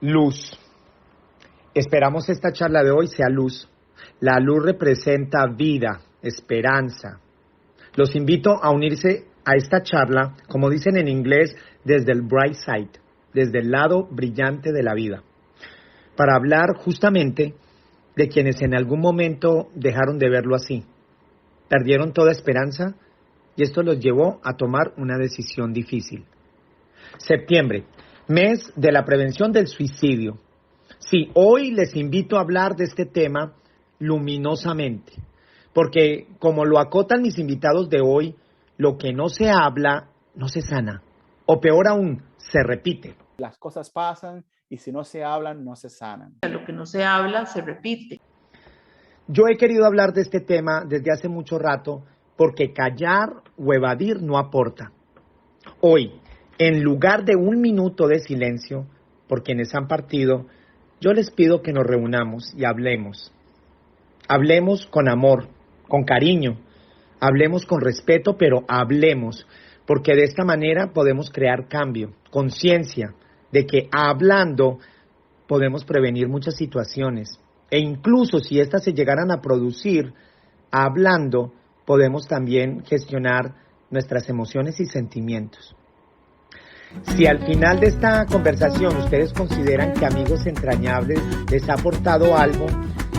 Luz. Esperamos esta charla de hoy sea luz. La luz representa vida, esperanza. Los invito a unirse a esta charla, como dicen en inglés, desde el bright side, desde el lado brillante de la vida, para hablar justamente de quienes en algún momento dejaron de verlo así, perdieron toda esperanza y esto los llevó a tomar una decisión difícil. Septiembre, mes de la prevención del suicidio. Sí, hoy les invito a hablar de este tema luminosamente, porque como lo acotan mis invitados de hoy, lo que no se habla no se sana, o peor aún, se repite. Las cosas pasan y si no se hablan, no se sanan. Lo que no se habla se repite. Yo he querido hablar de este tema desde hace mucho rato, porque callar o evadir no aporta. Hoy, en lugar de un minuto de silencio por quienes han partido, yo les pido que nos reunamos y hablemos. Hablemos con amor, con cariño, hablemos con respeto, pero hablemos, porque de esta manera podemos crear cambio, conciencia de que hablando podemos prevenir muchas situaciones. E incluso si estas se llegaran a producir, hablando podemos también gestionar nuestras emociones y sentimientos. Si al final de esta conversación ustedes consideran que Amigos Entrañables les ha aportado algo,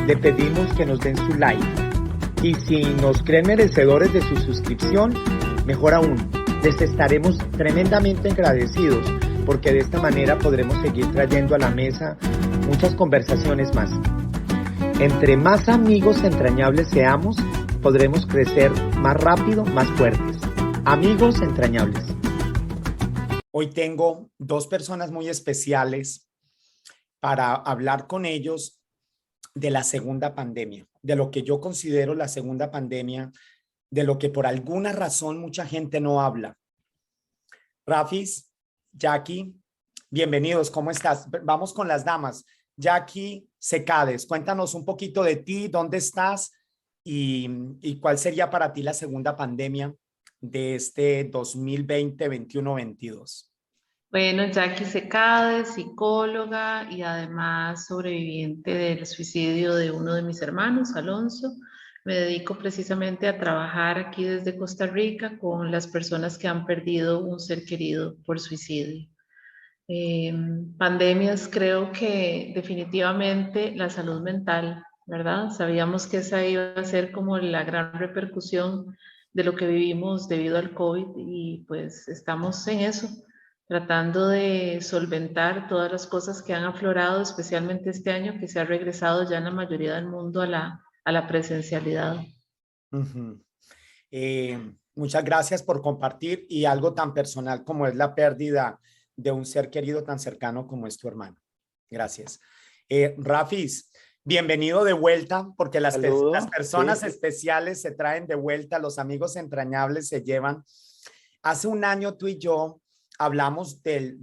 le pedimos que nos den su like. Y si nos creen merecedores de su suscripción, mejor aún, les estaremos tremendamente agradecidos, porque de esta manera podremos seguir trayendo a la mesa muchas conversaciones más. Entre más amigos entrañables seamos, podremos crecer más rápido, más fuertes. Amigos entrañables. Hoy tengo dos personas muy especiales para hablar con ellos de la segunda pandemia, de lo que yo considero la segunda pandemia, de lo que por alguna razón mucha gente no habla. Rafis, Jackie, bienvenidos, ¿cómo estás? Vamos con las damas. Jackie Secades, cuéntanos un poquito de ti, dónde estás y cuál sería para ti la segunda pandemia de este 2020, 21, 22. Bueno, Jackie Secade, psicóloga y además sobreviviente del suicidio de uno de mis hermanos, Alonso. Me dedico precisamente a trabajar aquí desde Costa Rica con las personas que han perdido un ser querido por suicidio. Pandemias, creo que definitivamente la salud mental, ¿verdad? Sabíamos que esa iba a ser como la gran repercusión de lo que vivimos debido al COVID y pues estamos en eso, tratando de solventar todas las cosas que han aflorado, especialmente este año que se ha regresado ya en la mayoría del mundo a la presencialidad. Uh-huh. Muchas gracias por compartir y algo tan personal como es la pérdida de un ser querido tan cercano como es tu hermano. Gracias. Rafis, bienvenido de vuelta, porque las personas especiales se traen de vuelta, los amigos entrañables se llevan. Hace un año tú y yo hablamos del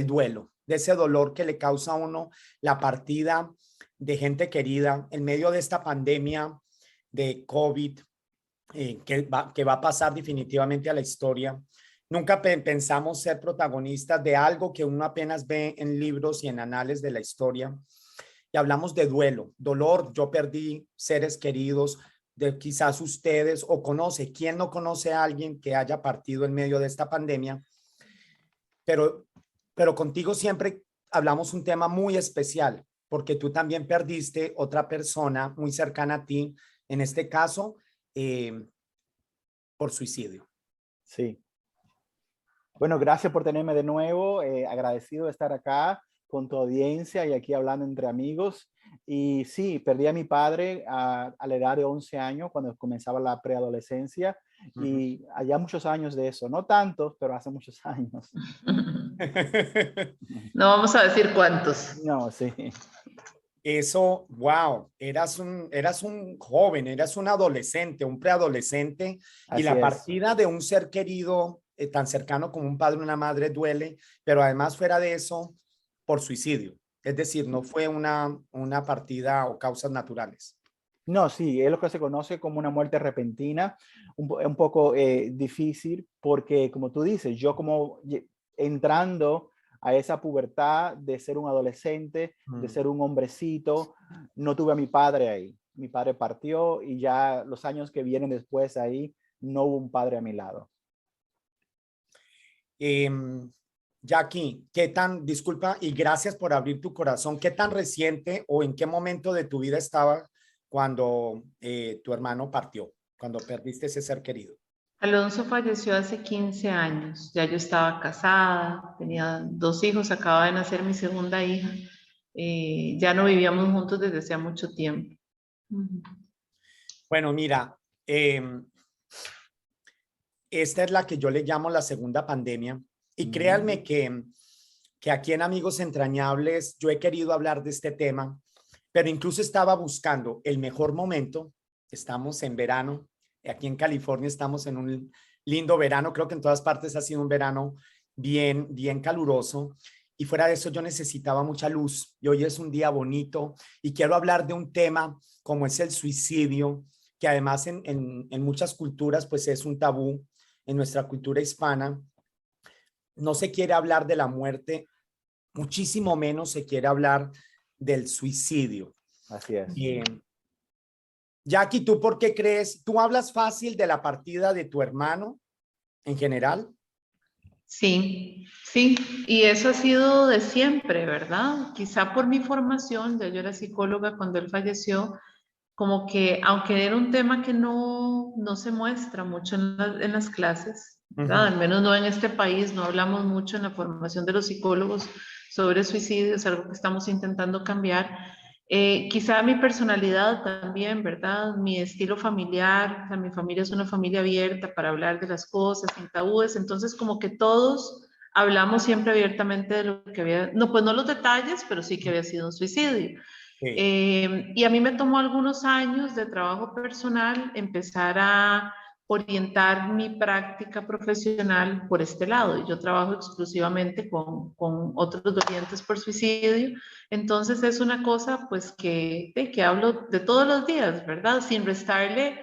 duelo, de ese dolor que le causa a uno la partida de gente querida en medio de esta pandemia de COVID, que va a pasar definitivamente a la historia. Nunca pensamos ser protagonistas de algo que uno apenas ve en libros y en anales de la historia. Y hablamos de duelo, dolor. Yo perdí seres queridos, de quizás ustedes o conoce. ¿Quién no conoce a alguien que haya partido en medio de esta pandemia? Pero contigo siempre hablamos un tema muy especial, porque tú también perdiste otra persona muy cercana a ti, en este caso, por suicidio. Sí. Bueno, gracias por tenerme de nuevo. Agradecido de estar acá con tu audiencia y aquí hablando entre amigos. Y sí, perdí a mi padre a la edad de 11 años cuando comenzaba la preadolescencia. Uh-huh. Y allá muchos años de eso. No tantos, pero hace muchos años. No vamos a decir cuántos. No, sí. Eso, wow, eras un joven, eras un adolescente, un preadolescente. Así y la partida de un ser querido tan cercano como un padre o una madre duele, pero además fuera de eso, por suicidio. Es decir, no fue una partida o causas naturales. No, sí, es lo que se conoce como una muerte repentina, un poco difícil porque, como tú dices, yo como entrando a esa pubertad de ser un adolescente, de ser un hombrecito. No tuve a mi padre ahí. Mi padre partió y ya los años que vienen después ahí, no hubo un padre a mi lado. Jackie, disculpa y gracias por abrir tu corazón, ¿qué tan reciente o en qué momento de tu vida estaba cuando tu hermano partió, cuando perdiste ese ser querido? Alonso falleció hace 15 años. Ya yo estaba casada, tenía 2 hijos, acaba de nacer mi segunda hija. Ya no vivíamos juntos desde hacía mucho tiempo. Bueno, mira, esta es la que yo le llamo la segunda pandemia. Y créanme que aquí en Amigos Entrañables yo he querido hablar de este tema, pero incluso estaba buscando el mejor momento. Estamos en verano, aquí en California estamos en un lindo verano, creo que en todas partes ha sido un verano bien caluroso. Y fuera de eso yo necesitaba mucha luz y hoy es un día bonito y quiero hablar de un tema como es el suicidio, que además en muchas culturas pues es un tabú. En nuestra cultura hispana no se quiere hablar de la muerte, muchísimo menos se quiere hablar del suicidio. Así es. Bien. Jackie, ¿tú por qué crees? ¿Tú hablas fácil de la partida de tu hermano en general? Sí, sí, y eso ha sido de siempre, ¿verdad? Quizá por mi formación, ya yo era psicóloga cuando él falleció, como que aunque era un tema que no se muestra mucho en las clases, ¿verdad? Al menos no en este país, no hablamos mucho en la formación de los psicólogos sobre suicidio, es algo que estamos intentando cambiar. Quizá mi personalidad también, ¿verdad? Mi estilo familiar, o sea, mi familia es una familia abierta para hablar de las cosas, sin tabúes, entonces como que todos hablamos siempre abiertamente de lo que había, no, pues no los detalles, pero sí que había sido un suicidio. Sí. Y a mí me tomó algunos años de trabajo personal empezar a orientar mi práctica profesional por este lado. Y yo trabajo exclusivamente con otros dolientes por suicidio. Entonces es una cosa pues que hablo de todos los días, ¿verdad? Sin restarle,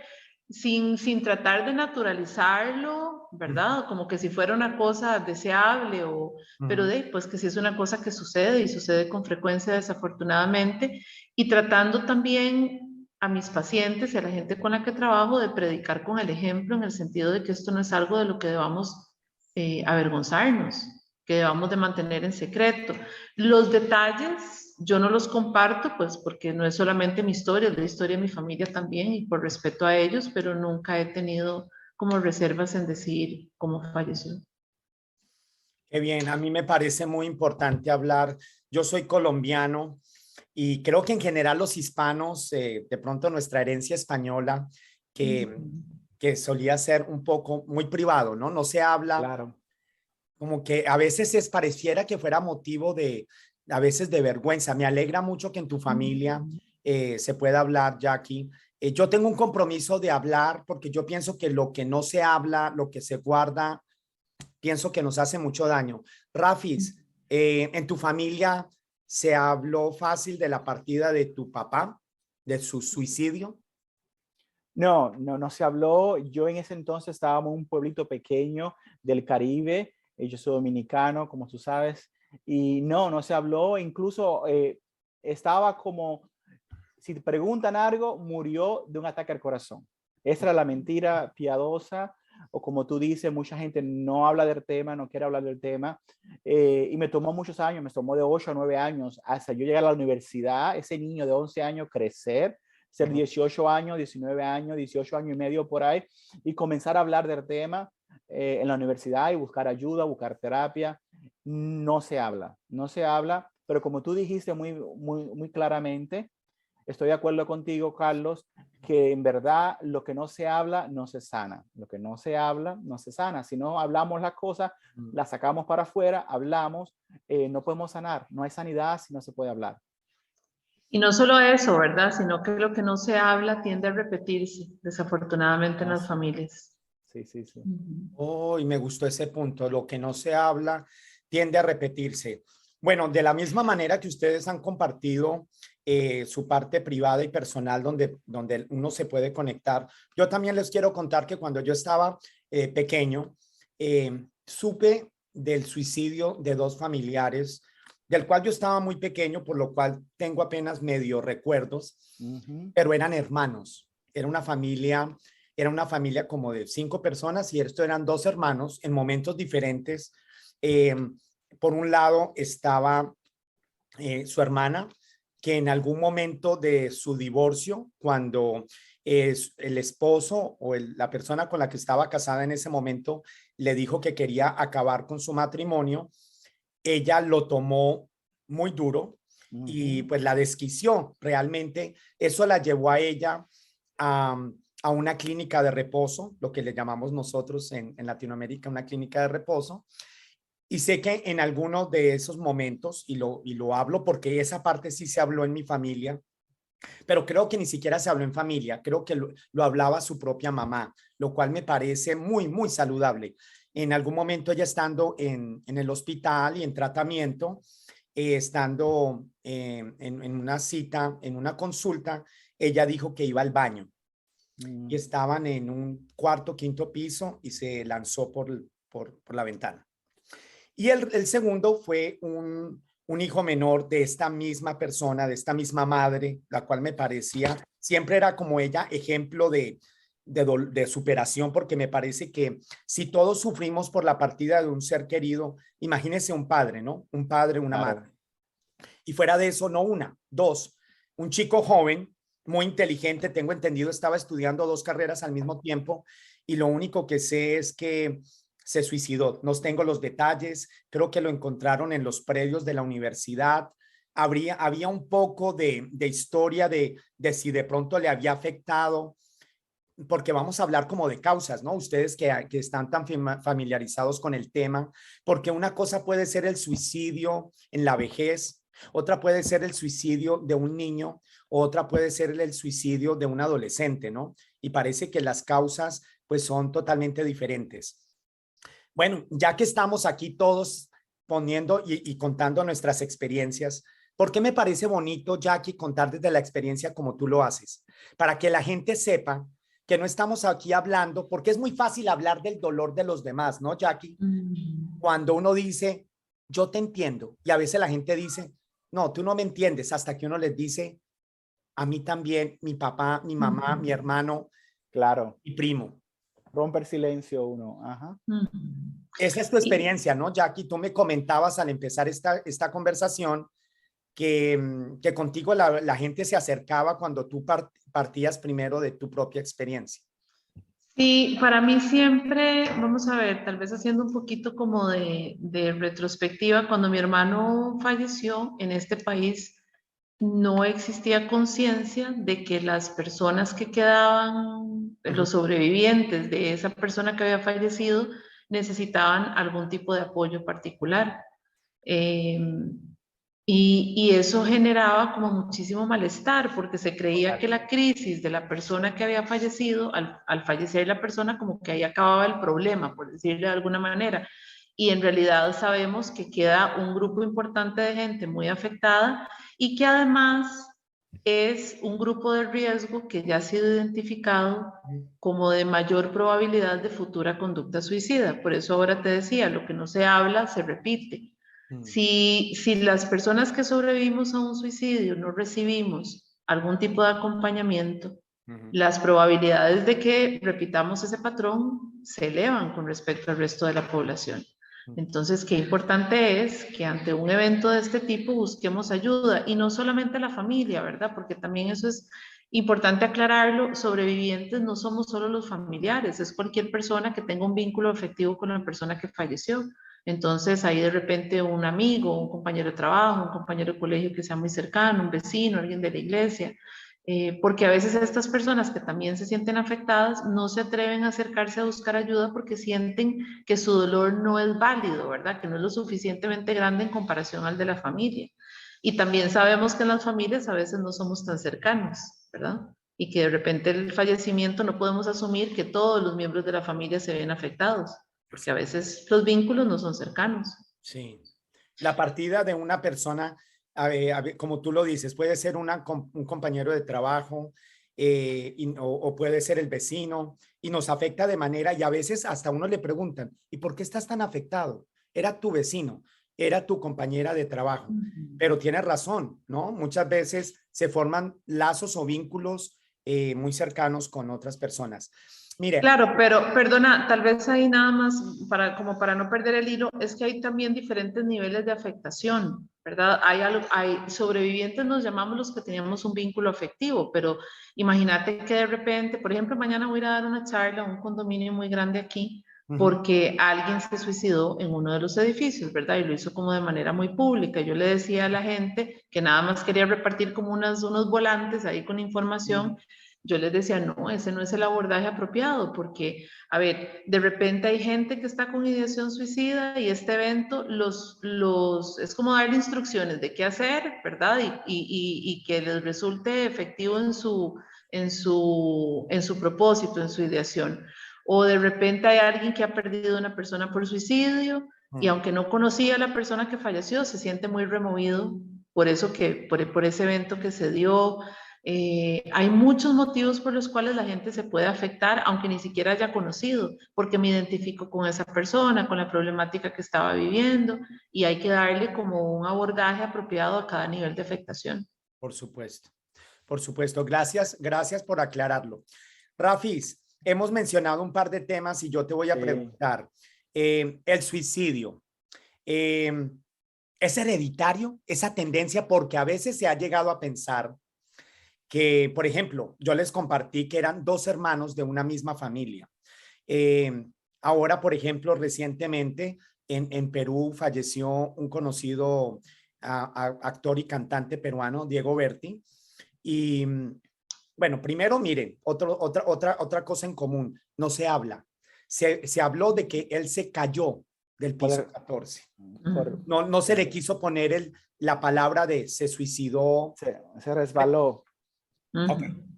sin tratar de naturalizarlo, ¿verdad? Como que si fuera una cosa deseable pero pues que sí es una cosa que sucede y sucede con frecuencia desafortunadamente, y tratando también a mis pacientes y a la gente con la que trabajo de predicar con el ejemplo en el sentido de que esto no es algo de lo que debamos avergonzarnos, que debamos de mantener en secreto. Los detalles yo no los comparto pues porque no es solamente mi historia, es la historia de mi familia también y por respeto a ellos, pero nunca he tenido como reservas en decir cómo falleció. Qué bien, a mí me parece muy importante hablar. Yo soy colombiano y creo que en general los hispanos, de pronto nuestra herencia española, que solía ser un poco muy privado, ¿no? No se habla, Claro. como que a veces pareciera que fuera motivo a veces de vergüenza. Me alegra mucho que en tu familia se pueda hablar, Jackie. Yo tengo un compromiso de hablar porque yo pienso que lo que no se habla, lo que se guarda, pienso que nos hace mucho daño. Rafis, ¿en tu familia se habló fácil de la partida de tu papá, de su suicidio? No se habló. Yo en ese entonces estábamos en un pueblito pequeño del Caribe. Yo soy dominicano, como tú sabes, y no se habló. Incluso estaba como, si te preguntan algo, murió de un ataque al corazón. Esa era la mentira piadosa, o como tú dices, mucha gente no habla del tema, no quiere hablar del tema. Y me tomó muchos años, me tomó de 8 a 9 años hasta yo llegar a la universidad, ese niño de 11 años crecer, ser 18 años, 19 años, 18 años y medio por ahí, y comenzar a hablar del tema en la universidad y buscar ayuda, buscar terapia. No se habla, pero como tú dijiste muy claramente, estoy de acuerdo contigo, Carlos, que en verdad lo que no se habla no se sana. Lo que no se habla no se sana. Si no hablamos las cosas, las sacamos para afuera, hablamos, no podemos sanar. No hay sanidad si no se puede hablar. Y no solo eso, ¿verdad? Sino que lo que no se habla tiende a repetirse, desafortunadamente, en las familias. Sí. Oh, y me gustó ese punto. Lo que no se habla tiende a repetirse. Bueno, de la misma manera que ustedes han compartido su parte privada y personal donde uno se puede conectar, yo también les quiero contar que cuando yo estaba pequeño, supe del suicidio de dos familiares, del cual yo estaba muy pequeño, por lo cual tengo apenas medio recuerdos, pero eran hermanos. Era una familia como de 5 personas y esto eran 2 hermanos en momentos diferentes. Eh, por un lado estaba su hermana, que en algún momento de su divorcio, cuando el esposo o la persona con la que estaba casada en ese momento le dijo que quería acabar con su matrimonio, ella lo tomó muy duro y pues la desquició. Realmente eso la llevó a ella a una clínica de reposo, lo que le llamamos nosotros en Latinoamérica una clínica de reposo. Y sé que en alguno de esos momentos, y lo hablo porque esa parte sí se habló en mi familia, pero creo que ni siquiera se habló en familia, creo que lo hablaba su propia mamá, lo cual me parece muy, muy saludable. En algún momento ella estando en el hospital y en tratamiento, estando en una cita, en una consulta, ella dijo que iba al baño y estaban en un cuarto, quinto piso y se lanzó por la ventana. Y el segundo fue un hijo menor de esta misma persona, de esta misma madre, la cual me parecía, siempre era como ella, ejemplo de superación, porque me parece que si todos sufrimos por la partida de un ser querido, imagínese un padre, ¿no? Un padre, una madre. Y fuera de eso, no una, dos. Un chico joven, muy inteligente, tengo entendido, estaba estudiando 2 carreras al mismo tiempo y lo único que sé es que se suicidó. No tengo los detalles, creo que lo encontraron en los predios de la universidad. Había un poco de historia de si de pronto le había afectado, porque vamos a hablar como de causas, ¿no? Ustedes que están tan familiarizados con el tema, porque una cosa puede ser el suicidio en la vejez, otra puede ser el suicidio de un niño, otra puede ser el suicidio de un adolescente, ¿no? Y parece que las causas pues son totalmente diferentes. Bueno, ya que estamos aquí todos poniendo y contando nuestras experiencias, ¿por qué me parece bonito, Jackie, contar desde la experiencia como tú lo haces? Para que la gente sepa que no estamos aquí hablando, porque es muy fácil hablar del dolor de los demás, ¿no, Jackie? Cuando uno dice, yo te entiendo, y a veces la gente dice, no, tú no me entiendes, hasta que uno les dice, a mí también, mi papá, mi mamá, mi hermano, claro, mi primo. Romper silencio uno. Ajá. Esa es tu experiencia, ¿no, Jackie? Tú me comentabas al empezar esta conversación que contigo la gente se acercaba cuando tú partías primero de tu propia experiencia. Sí, para mí siempre, vamos a ver, tal vez haciendo un poquito como de retrospectiva, cuando mi hermano falleció en este país, no existía conciencia de que las personas que quedaban, los sobrevivientes de esa persona que había fallecido, necesitaban algún tipo de apoyo particular. Y eso generaba como muchísimo malestar porque se creía que la crisis de la persona que había fallecido, al fallecer la persona, como que ahí acababa el problema, por decirlo de alguna manera. Y en realidad sabemos que queda un grupo importante de gente muy afectada y que además es un grupo de riesgo que ya ha sido identificado como de mayor probabilidad de futura conducta suicida. Por eso ahora te decía, lo que no se habla se repite. Si las personas que sobrevivimos a un suicidio no recibimos algún tipo de acompañamiento, las probabilidades de que repitamos ese patrón se elevan con respecto al resto de la población. Entonces, qué importante es que ante un evento de este tipo busquemos ayuda y no solamente la familia, ¿verdad? Porque también eso es importante aclararlo, sobrevivientes no somos solo los familiares, es cualquier persona que tenga un vínculo afectivo con la persona que falleció. Entonces ahí de repente un amigo, un compañero de trabajo, un compañero de colegio que sea muy cercano, un vecino, alguien de la iglesia, porque a veces estas personas que también se sienten afectadas no se atreven a acercarse a buscar ayuda porque sienten que su dolor no es válido, ¿verdad? Que no es lo suficientemente grande en comparación al de la familia. Y también sabemos que en las familias a veces no somos tan cercanos, ¿verdad? Y que de repente el fallecimiento no podemos asumir que todos los miembros de la familia se ven afectados porque a veces los vínculos no son cercanos. Sí. La partida de una persona, como tú lo dices, puede ser un compañero de trabajo o puede ser el vecino y nos afecta de manera, y a veces hasta uno le preguntan, ¿y por qué estás tan afectado? era tu vecino, era tu compañera de trabajo. Pero tienes razón, ¿no? Muchas veces se forman lazos o vínculos muy cercanos con otras personas. Mire. Claro, pero perdona, tal vez ahí nada más, como para no perder el hilo, es que hay también diferentes niveles de afectación, ¿verdad? Hay sobrevivientes, nos llamamos los que teníamos un vínculo afectivo, pero imagínate que de repente, por ejemplo, mañana voy a ir a dar una charla a un condominio muy grande aquí, porque alguien se suicidó en uno de los edificios, ¿verdad? Y lo hizo como de manera muy pública. Yo le decía a la gente que nada más quería repartir como unos volantes ahí con información. Yo les decía, no, ese no es el abordaje apropiado, porque, a ver, de repente hay gente que está con ideación suicida y este evento es como darle instrucciones de qué hacer, ¿verdad? Y que les resulte efectivo en su propósito, en su ideación. O de repente hay alguien que ha perdido a una persona por suicidio y aunque no conocía a la persona que falleció, se siente muy removido por eso por ese evento que se dio. Hay muchos motivos por los cuales la gente se puede afectar, aunque ni siquiera haya conocido, porque me identifico con esa persona, con la problemática que estaba viviendo, y hay que darle como un abordaje apropiado a cada nivel de afectación. Por supuesto, por supuesto. Gracias, gracias por aclararlo. Rafis, hemos mencionado un par de temas y yo te voy a preguntar, el suicidio, ¿es hereditario esa tendencia? Porque a veces se ha llegado a pensar que, por ejemplo, yo les compartí que eran dos hermanos de una misma familia. Ahora, por ejemplo, recientemente en Perú falleció un conocido actor y cantante peruano, Diego Berti. Y bueno, primero, miren, otra cosa en común, no se habla. Se habló de que él se cayó del piso 14. No se le quiso poner la palabra de se suicidó. Se resbaló.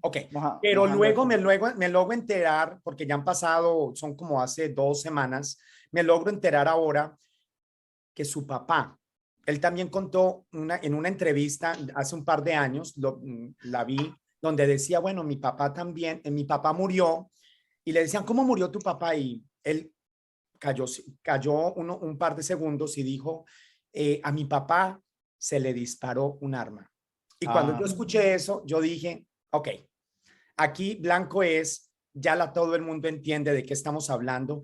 Ok. Pero luego me logro enterar, porque ya han pasado, son como hace 2 semanas, me logro enterar ahora que su papá, él también contó en una entrevista hace un par de años, la vi, donde decía, bueno, mi papá también, mi papá murió, y le decían, ¿cómo murió tu papá? Y él cayó un par de segundos y dijo, a mi papá se le disparó un arma. Y cuando yo escuché eso, yo dije, ok, aquí blanco es, todo el mundo entiende de qué estamos hablando.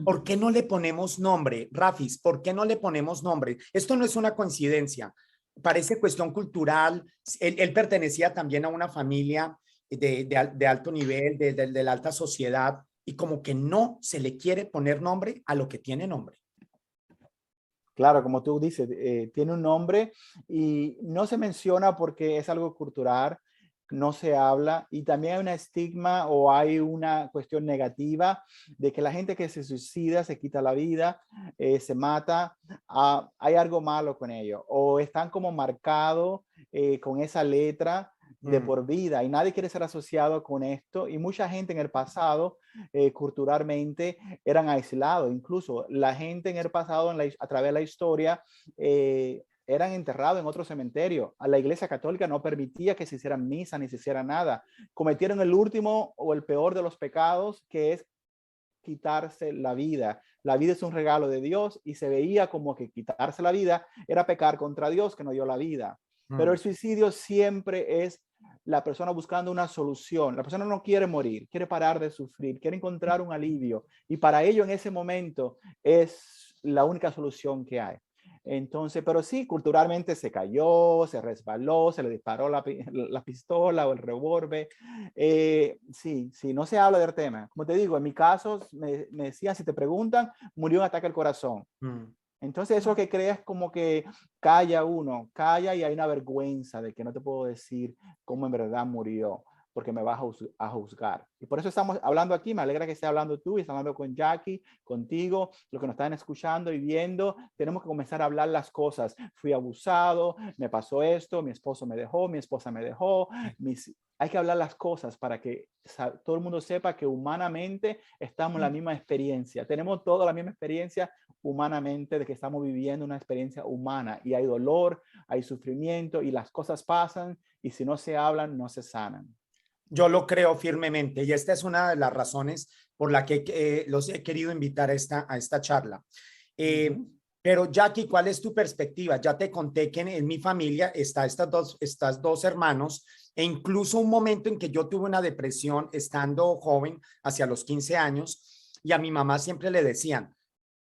¿Por qué no le ponemos nombre? Rafis, ¿por qué no le ponemos nombre? Esto no es una coincidencia, parece cuestión cultural. Él pertenecía también a una familia de alto nivel, de la alta sociedad, y como que no se le quiere poner nombre a lo que tiene nombre. Claro, como tú dices, tiene un nombre y no se menciona porque es algo cultural, no se habla, y también hay un estigma o hay una cuestión negativa de que la gente que se suicida, se quita la vida, se mata, hay algo malo con ello, o están como marcados con esa letra de por vida, y nadie quiere ser asociado con esto, y mucha gente en el pasado culturalmente eran aislados. Incluso la gente en el pasado a través de la historia eran enterrados en otro cementerio. A la Iglesia Católica no permitía que se hicieran misa ni se hiciera nada. Cometieron el último o el peor de los pecados, que es quitarse la vida. La vida es un regalo de Dios y se veía como que quitarse la vida era pecar contra Dios que nos dio la vida. Pero el suicidio siempre es la persona buscando una solución. La persona no quiere morir, quiere parar de sufrir, quiere encontrar un alivio, y para ello en ese momento es la única solución que hay. Entonces, pero sí, culturalmente se cayó, se resbaló, se le disparó la pistola o el revólver. Sí, no se habla del tema. Como te digo, en mi caso, me decían, si te preguntan, murió un ataque al corazón. Entonces eso que creas como que calla y hay una vergüenza de que no te puedo decir cómo en verdad murió, porque me vas a juzgar. Y por eso estamos hablando aquí. Me alegra que esté hablando tú y esté hablando con Jackie, contigo, los que nos están escuchando y viendo. Tenemos que comenzar a hablar las cosas. Fui abusado, me pasó esto, mi esposo me dejó, mi esposa me dejó. Hay que hablar las cosas para que todo el mundo sepa que humanamente estamos en la misma experiencia. Tenemos toda la misma experiencia humanamente, de que estamos viviendo una experiencia humana, y hay dolor, hay sufrimiento, y las cosas pasan, y si no se hablan, no se sanan. Yo lo creo firmemente, y esta es una de las razones por la que los he querido invitar a esta charla. Pero Jackie, ¿cuál es tu perspectiva? Ya te conté que en mi familia está estas dos hermanos e incluso un momento en que yo tuve una depresión estando joven, hacia los 15 años, y a mi mamá siempre le decían,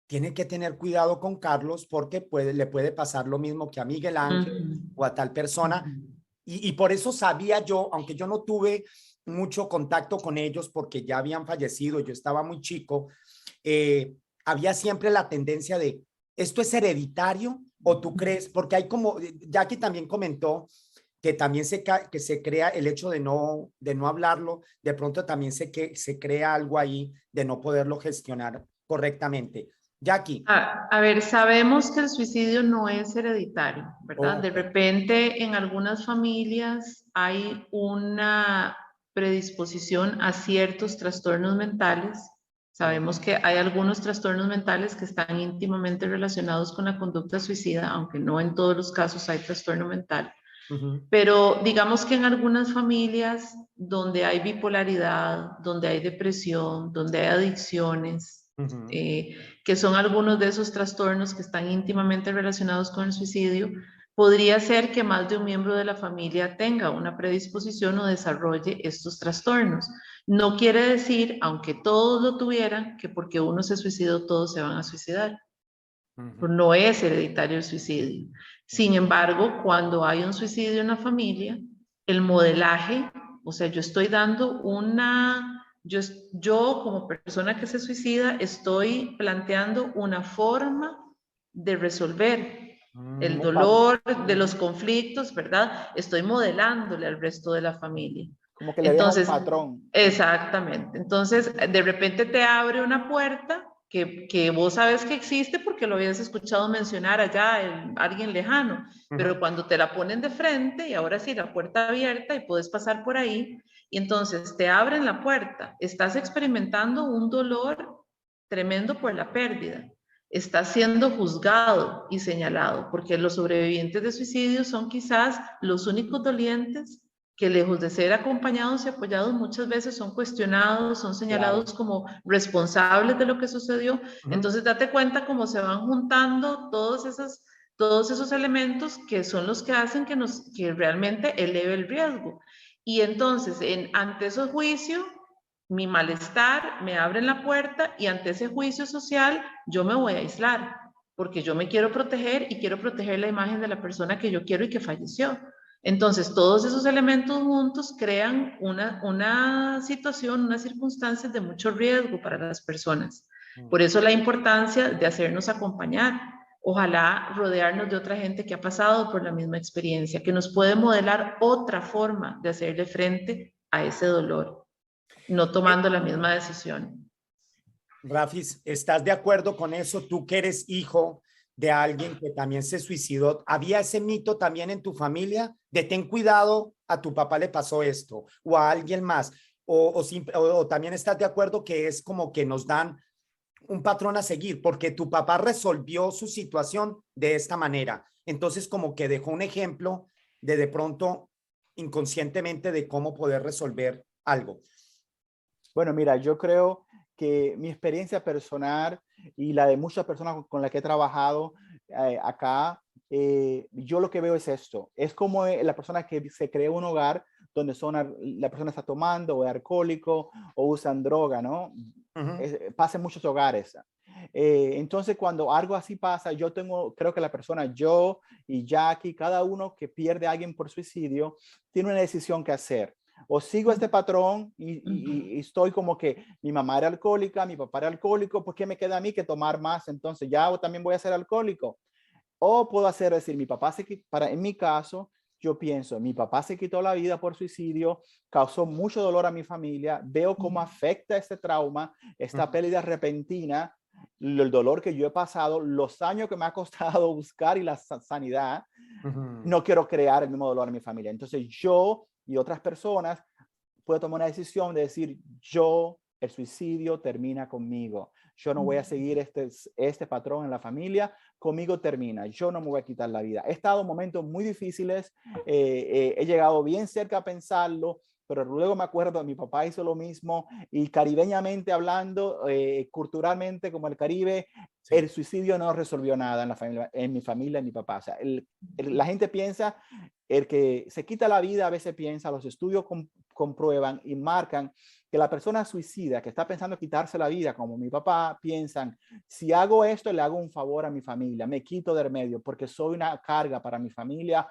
tiene que tener cuidado con Carlos porque le puede pasar lo mismo que a Miguel Ángel o a tal persona. Y por eso sabía yo, aunque yo no tuve mucho contacto con ellos porque ya habían fallecido, yo estaba muy chico, había siempre la tendencia de, ¿esto es hereditario o tú crees? Porque hay como, Jackie también comentó que también que se crea el hecho de no hablarlo, de pronto también se crea algo ahí de no poderlo gestionar correctamente. Jackie. A ver, sabemos que el suicidio no es hereditario, ¿verdad? De Okay. repente en algunas familias hay una predisposición a ciertos trastornos mentales. Sabemos que hay algunos trastornos mentales que están íntimamente relacionados con la conducta suicida, aunque no en todos los casos hay trastorno mental. Pero digamos que en algunas familias donde hay bipolaridad, donde hay depresión, donde hay adicciones, que son algunos de esos trastornos que están íntimamente relacionados con el suicidio, podría ser que más de un miembro de la familia tenga una predisposición o desarrolle estos trastornos. No quiere decir, aunque todos lo tuvieran, que porque uno se suicidó, todos se van a suicidar. No es hereditario el suicidio. Sin embargo, cuando hay un suicidio en la familia, el modelaje, o sea, yo estoy dando yo como persona que se suicida, estoy planteando una forma de resolver el dolor de los conflictos, ¿verdad? Estoy modelándole al resto de la familia. Como que le deja un Entonces, patrón. exactamente. Entonces, de repente te abre una puerta que vos sabes que existe porque lo habías escuchado mencionar allá en alguien lejano, pero cuando te la ponen de frente y ahora sí, la puerta abierta y puedes pasar por ahí, y entonces te abren la puerta, estás experimentando un dolor tremendo por la pérdida, estás siendo juzgado y señalado, porque los sobrevivientes de suicidio son quizás los únicos dolientes que lejos de ser acompañados y apoyados muchas veces son cuestionados, son señalados Claro. como responsables de lo que sucedió. Entonces date cuenta cómo se van juntando todos esos elementos que son los que hacen que realmente eleve el riesgo. Y entonces, ante esos juicios, mi malestar me abre la puerta y ante ese juicio social yo me voy a aislar porque yo me quiero proteger y quiero proteger la imagen de la persona que yo quiero y que falleció. Entonces, todos esos elementos juntos crean una situación, unas circunstancias de mucho riesgo para las personas. Por eso la importancia de hacernos acompañar. Ojalá rodearnos de otra gente que ha pasado por la misma experiencia, que nos puede modelar otra forma de hacerle frente a ese dolor, no tomando la misma decisión. Rafis, ¿estás de acuerdo con eso? Tú que eres hijo de alguien que también se suicidó, ¿había ese mito también en tu familia de ten cuidado, a tu papá le pasó esto o a alguien más? O también estás de acuerdo que es como que nos dan un patrón a seguir porque tu papá resolvió su situación de esta manera? Entonces como que dejó un ejemplo de pronto inconscientemente de cómo poder resolver algo. Bueno, mira, yo creo que mi experiencia personal y la de muchas personas con las que he trabajado acá, yo lo que veo es esto. Es como la persona que se crea un hogar donde la persona está tomando o es alcohólico o usan droga, ¿no? Pasa en muchos hogares. Entonces, cuando algo así pasa, creo que la persona, yo y Jackie, cada uno que pierde a alguien por suicidio, tiene una decisión que hacer. O sigo este patrón y estoy como que mi mamá era alcohólica, mi papá era alcohólico, ¿por qué me queda a mí que tomar más? Entonces ya también voy a ser alcohólico. O puedo decir, en mi caso, yo pienso, mi papá se quitó la vida por suicidio, causó mucho dolor a mi familia, veo cómo afecta este trauma, esta pérdida repentina, el dolor que yo he pasado, los años que me ha costado buscar y la sanidad, no quiero crear el mismo dolor en mi familia. Entonces yo y otras personas puedo tomar una decisión de decir, el suicidio termina conmigo. Yo no voy a seguir este patrón en la familia, conmigo termina. Yo no me voy a quitar la vida. He estado en momentos muy difíciles, he llegado bien cerca a pensarlo, pero luego me acuerdo, mi papá hizo lo mismo, y caribeñamente hablando, culturalmente como el Caribe, Sí. el suicidio no resolvió nada en la familia, en mi familia, en mi papá. O sea, la gente piensa, el que se quita la vida a veces piensa, los estudios comprueban y marcan que la persona suicida que está pensando quitarse la vida, como mi papá, piensan, si hago esto, le hago un favor a mi familia, me quito del medio porque soy una carga para mi familia,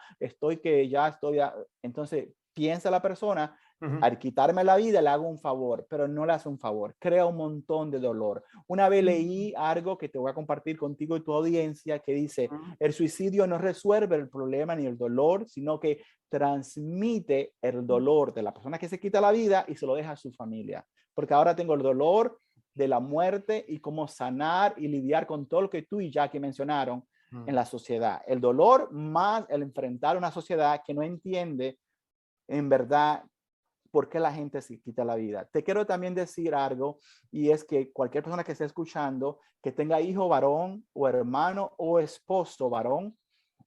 entonces piensa la persona, al quitarme la vida le hago un favor, pero no le hace un favor, crea un montón de dolor. Una vez leí algo que te voy a compartir contigo y tu audiencia que dice, el suicidio no resuelve el problema ni el dolor, sino que transmite el dolor de la persona que se quita la vida y se lo deja a su familia. Porque ahora tengo el dolor de la muerte y cómo sanar y lidiar con todo lo que tú y Jackie mencionaron en la sociedad. El dolor más el enfrentar una sociedad que no entiende en verdad por qué la gente se quita la vida. Te quiero también decir algo, y es que cualquier persona que esté escuchando, que tenga hijo varón o hermano o esposo varón,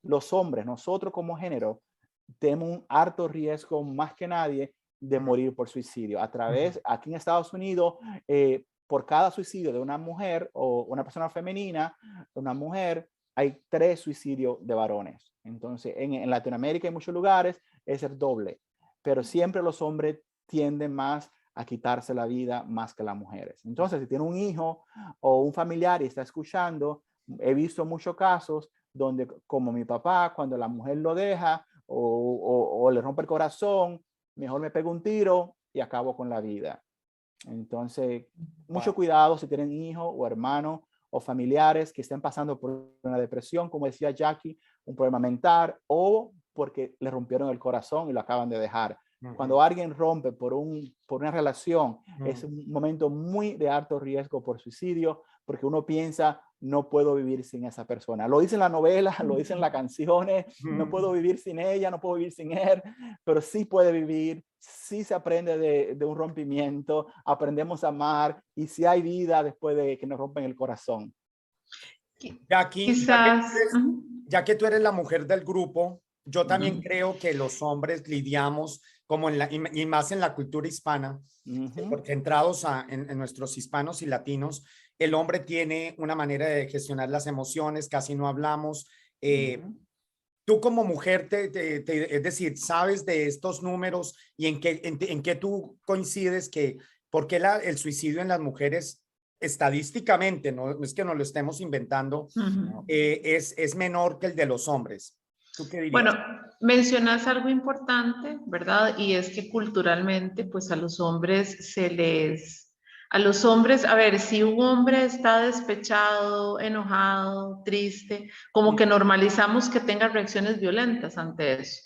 los hombres, nosotros como género, tenemos un alto riesgo más que nadie de morir por suicidio. Aquí en Estados Unidos, por cada suicidio de una mujer o una persona femenina, una mujer, hay 3 suicidios de varones. Entonces, en Latinoamérica, en muchos lugares, es el doble. Pero siempre los hombres tienden más a quitarse la vida más que las mujeres. Entonces, si tiene un hijo o un familiar y está escuchando, he visto muchos casos donde, como mi papá, cuando la mujer lo deja o le rompe el corazón, mejor me pego un tiro y acabo con la vida. Entonces, mucho cuidado si tienen hijos o hermanos o familiares que estén pasando por una depresión, como decía Jackie, un problema mental, o porque le rompieron el corazón y lo acaban de dejar. Cuando alguien rompe por una relación, es un momento muy de alto riesgo por suicidio, porque uno piensa, no puedo vivir sin esa persona. Lo dice en la novela, lo dicen en las canciones, no puedo vivir sin ella, no puedo vivir sin él, pero sí puede vivir, sí se aprende de un rompimiento, aprendemos a amar, y sí hay vida después de que nos rompen el corazón. Jackie, Quizás. ya que tú eres la mujer del grupo, yo también creo que los hombres lidiamos como y más en la cultura hispana, porque entrados en nuestros hispanos y latinos, el hombre tiene una manera de gestionar las emociones, casi no hablamos. Tú como mujer, es decir, sabes de estos números y en qué tú coincides que, ¿por qué el suicidio en las mujeres estadísticamente, no es que nos lo estemos inventando, es menor que el de los hombres? ¿Tú qué dirías? Bueno, mencionas algo importante, ¿verdad? Y es que culturalmente, pues a los hombres a ver, si un hombre está despechado, enojado, triste, como que normalizamos que tenga reacciones violentas ante eso,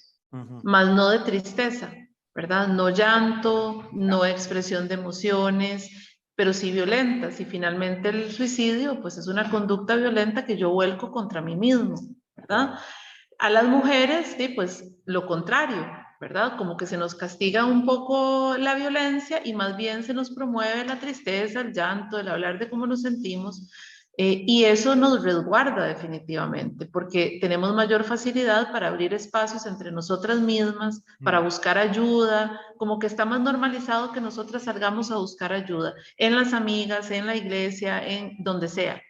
más no de tristeza, ¿verdad? No llanto, no expresión de emociones, pero sí violentas. Y finalmente el suicidio, pues es una conducta violenta que yo vuelco contra mí mismo, ¿verdad? A las mujeres, sí, pues lo contrario, ¿verdad? Como que se nos castiga un poco la violencia y más bien se nos promueve la tristeza, el llanto, el hablar de cómo nos sentimos. Y eso nos resguarda definitivamente, porque tenemos mayor facilidad para abrir espacios entre nosotras mismas, para buscar ayuda, como que está más normalizado que nosotras salgamos a buscar ayuda, en las amigas, en la iglesia, en donde sea.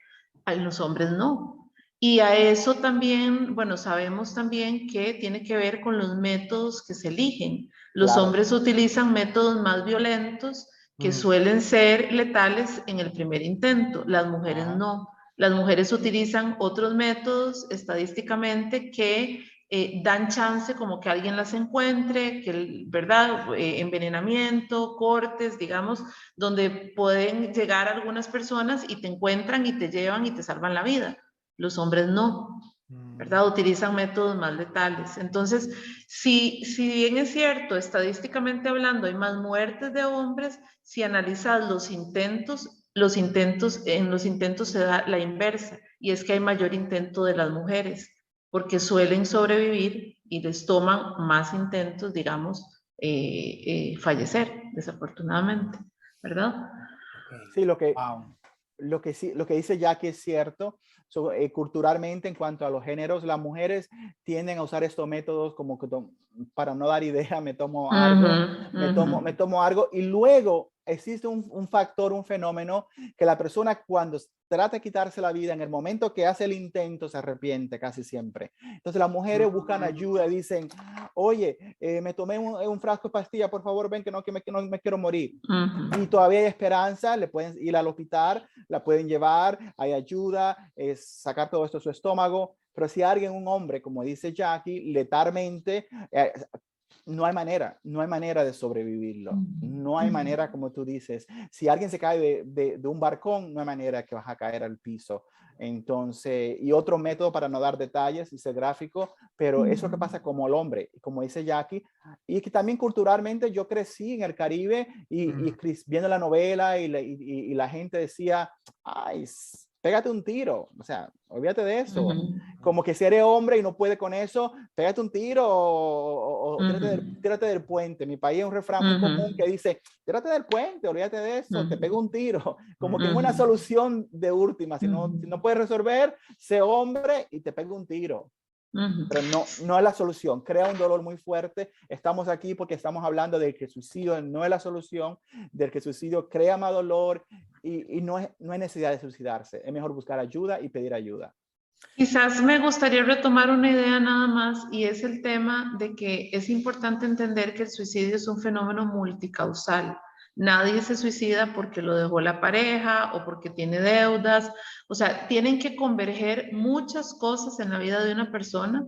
A los hombres no. Y a eso también, bueno, sabemos también que tiene que ver con los métodos que se eligen. Los hombres utilizan métodos más violentos que suelen ser letales en el primer intento, las mujeres no. Las mujeres utilizan otros métodos estadísticamente que dan chance como que alguien las encuentre, que, ¿verdad? Envenenamiento, cortes, digamos, donde pueden llegar algunas personas y te encuentran y te llevan y te salvan la vida. Los hombres no, ¿verdad? Utilizan métodos más letales. Entonces, si bien es cierto, estadísticamente hablando, hay más muertes de hombres, si analizas en los intentos se da la inversa, y es que hay mayor intento de las mujeres, porque suelen sobrevivir y les toman más intentos, digamos, fallecer, desafortunadamente, ¿verdad? Sí, lo que lo que dice Jackie es cierto. Culturalmente, en cuanto a los géneros, las mujeres tienden a usar estos métodos como que para no dar idea, me tomo algo, me tomo algo, y luego existe un factor, un fenómeno, que la persona cuando trata de quitarse la vida, en el momento que hace el intento, se arrepiente casi siempre. Entonces las mujeres buscan ayuda y dicen, oye, me tomé un frasco de pastilla, por favor, ven que no me quiero morir. Y todavía hay esperanza, le pueden ir al hospital, la pueden llevar, hay ayuda, sacar todo esto de su estómago. Pero si alguien, un hombre, como dice Jackie, letalmente, no hay manera de sobrevivirlo. No hay manera, como tú dices. Si alguien se cae de un barcón, no hay manera que vas a caer al piso. Entonces, y otro método para no dar detalles y ser gráfico, pero eso es lo que pasa como el hombre, como dice Jackie, y que también culturalmente yo crecí en el Caribe y viendo la novela y la gente decía, ay, pégate un tiro, o sea, olvídate de eso. Como que si eres hombre y no puedes con eso, pégate un tiro o tírate del puente. En mi país hay un refrán muy común que dice, tírate del puente, olvídate de eso, te pego un tiro. Como que es una solución de última. Si no puedes resolver, sé hombre y te pego un tiro. Pero no es la solución, crea un dolor muy fuerte. Estamos aquí porque estamos hablando de que el suicidio no es la solución, del que el suicidio crea más dolor y no hay necesidad de suicidarse. Es mejor buscar ayuda y pedir ayuda. Quizás me gustaría retomar una idea nada más, y es el tema de que es importante entender que el suicidio es un fenómeno multicausal. Nadie se suicida porque lo dejó la pareja o porque tiene deudas. O sea, tienen que converger muchas cosas en la vida de una persona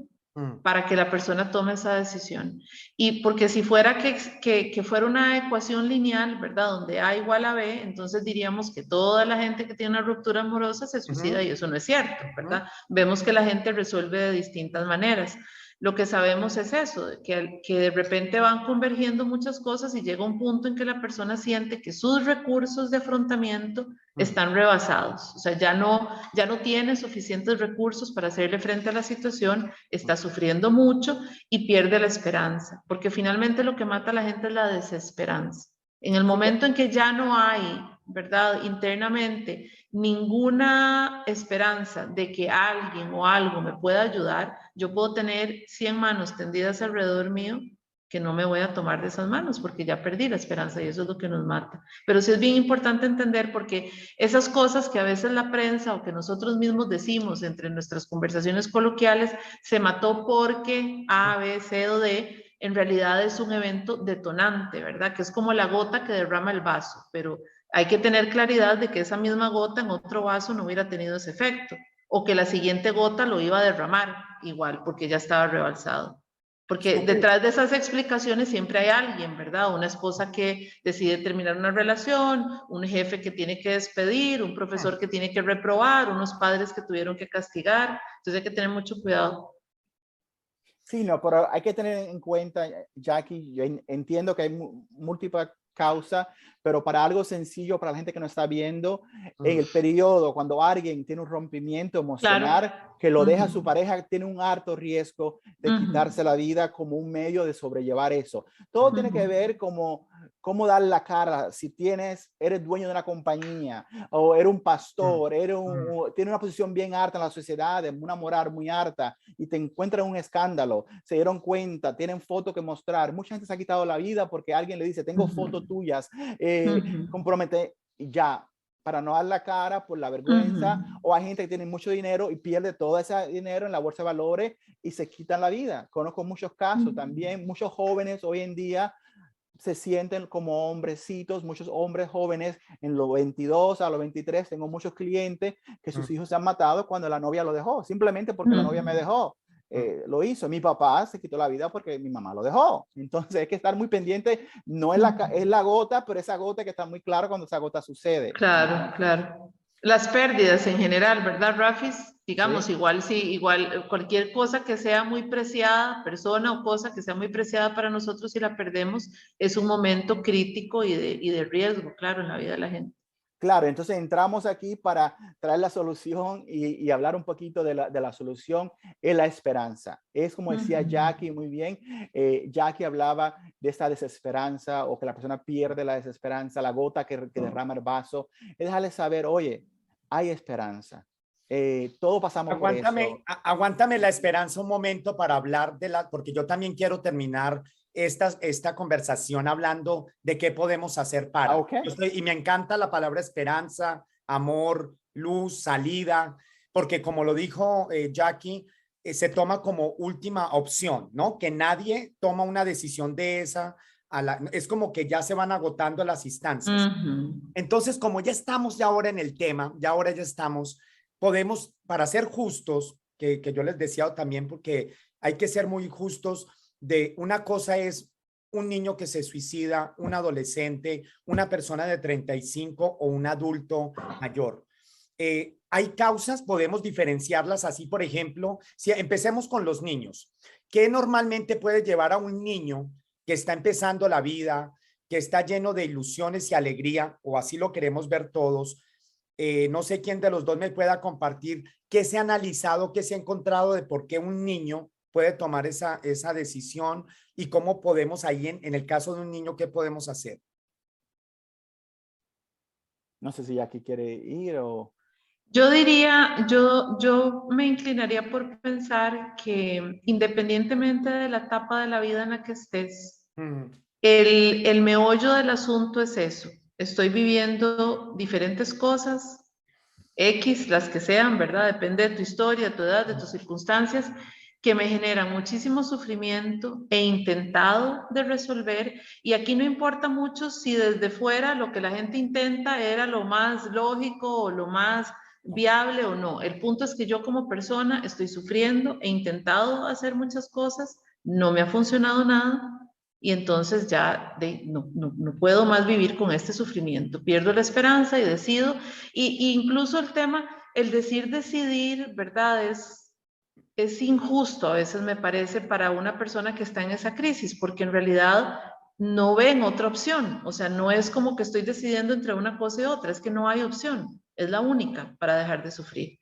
para que la persona tome esa decisión. Y porque si fuera que fuera una ecuación lineal, ¿verdad? Donde A igual a B, entonces diríamos que toda la gente que tiene una ruptura amorosa se suicida, y eso no es cierto, ¿verdad? Vemos que la gente resuelve de distintas maneras. Lo que sabemos es eso, que de repente van convergiendo muchas cosas y llega un punto en que la persona siente que sus recursos de afrontamiento están rebasados. O sea, ya no tiene suficientes recursos para hacerle frente a la situación, está sufriendo mucho y pierde la esperanza, porque finalmente lo que mata a la gente es la desesperanza. En el momento en que ya no hay, ¿verdad?, internamente ninguna esperanza de que alguien o algo me pueda ayudar, yo puedo tener 100 manos tendidas alrededor mío que no me voy a tomar de esas manos porque ya perdí la esperanza, y eso es lo que nos mata. Pero sí es bien importante entender, porque esas cosas que a veces la prensa o que nosotros mismos decimos entre nuestras conversaciones coloquiales, se mató porque A, B, C o D, en realidad es un evento detonante, ¿verdad? Que es como la gota que derrama el vaso, pero hay que tener claridad de que esa misma gota en otro vaso no hubiera tenido ese efecto, o que la siguiente gota lo iba a derramar igual porque ya estaba rebalsado. Porque detrás de esas explicaciones siempre hay alguien, ¿verdad? Una esposa que decide terminar una relación, un jefe que tiene que despedir, un profesor que tiene que reprobar, unos padres que tuvieron que castigar. Entonces hay que tener mucho cuidado. Sí, no, pero hay que tener en cuenta, Jackie, yo entiendo que hay múltiples causas, pero para algo sencillo, para la gente que no está viendo, en el periodo, cuando alguien tiene un rompimiento emocional, que lo deja a su pareja, tiene un alto riesgo de quitarse la vida como un medio de sobrellevar eso. Todo tiene que ver como cómo dar la cara. Si eres dueño de una compañía o eres un pastor, tienes una posición bien alta en la sociedad, una moral muy alta, y te encuentran un escándalo, se dieron cuenta, tienen fotos que mostrar. Mucha gente se ha quitado la vida porque alguien le dice, tengo fotos tuyas, compromete, y ya, para no dar la cara por la vergüenza. O hay gente que tiene mucho dinero y pierde todo ese dinero en la bolsa de valores y se quitan la vida. Conozco muchos casos también, muchos jóvenes hoy en día se sienten como hombrecitos, muchos hombres jóvenes en los 22 a los 23, tengo muchos clientes que sus hijos se han matado cuando la novia lo dejó, simplemente porque la novia me dejó. Lo hizo. Mi papá se quitó la vida porque mi mamá lo dejó. Entonces hay que estar muy pendiente. No es la gota, pero esa gota que está muy clara cuando esa gota sucede. Claro, claro. Las pérdidas en general, ¿verdad, Rafis? Digamos, igual cualquier cosa que sea muy preciada, persona o cosa que sea muy preciada para nosotros, si la perdemos, es un momento crítico y de riesgo, claro, en la vida de la gente. Claro, entonces entramos aquí para traer la solución y hablar un poquito de la solución, es la esperanza. Es como decía Jackie muy bien, Jackie hablaba de esta desesperanza o que la persona pierde la desesperanza, la gota que derrama el vaso. Es dejarle saber, oye, hay esperanza. Todos pasamos por eso. Aguántame la esperanza un momento para hablar porque yo también quiero terminar esta conversación hablando de qué podemos hacer para. Okay. Y me encanta la palabra esperanza, amor, luz, salida, porque como lo dijo Jackie, se toma como última opción, ¿no? Que nadie toma una decisión de esa. Es como que ya se van agotando las instancias. Entonces, como ya estamos ya ahora en el tema, ya estamos, podemos, para ser justos, que yo les decía también, porque hay que ser muy justos, de una cosa es un niño que se suicida, un adolescente, una persona de 35 o un adulto mayor. Hay causas, podemos diferenciarlas así, por ejemplo, si empecemos con los niños. ¿Qué normalmente puede llevar a un niño que está empezando la vida, que está lleno de ilusiones y alegría, o así lo queremos ver todos? No sé quién de los dos me pueda compartir qué se ha analizado, qué se ha encontrado de por qué un niño puede tomar esa decisión y cómo podemos ahí, en el caso de un niño, qué podemos hacer. No sé si Jackie quiere ir o... Yo diría, yo me inclinaría por pensar que independientemente de la etapa de la vida en la que estés, el meollo del asunto es eso. Estoy viviendo diferentes cosas, X, las que sean, ¿verdad? Depende de tu historia, de tu edad, de tus circunstancias, que me generan muchísimo sufrimiento e intentado de resolver. Y aquí no importa mucho si desde fuera lo que la gente intenta era lo más lógico o lo más viable o no. El punto es que yo como persona estoy sufriendo, he intentado hacer muchas cosas, no me ha funcionado nada y entonces ya no puedo más vivir con este sufrimiento. Pierdo la esperanza y decido, y incluso el tema, el decidir, ¿verdad? Es injusto a veces me parece para una persona que está en esa crisis, porque en realidad no ven otra opción. O sea, no es como que estoy decidiendo entre una cosa y otra, es que no hay opción, es la única para dejar de sufrir.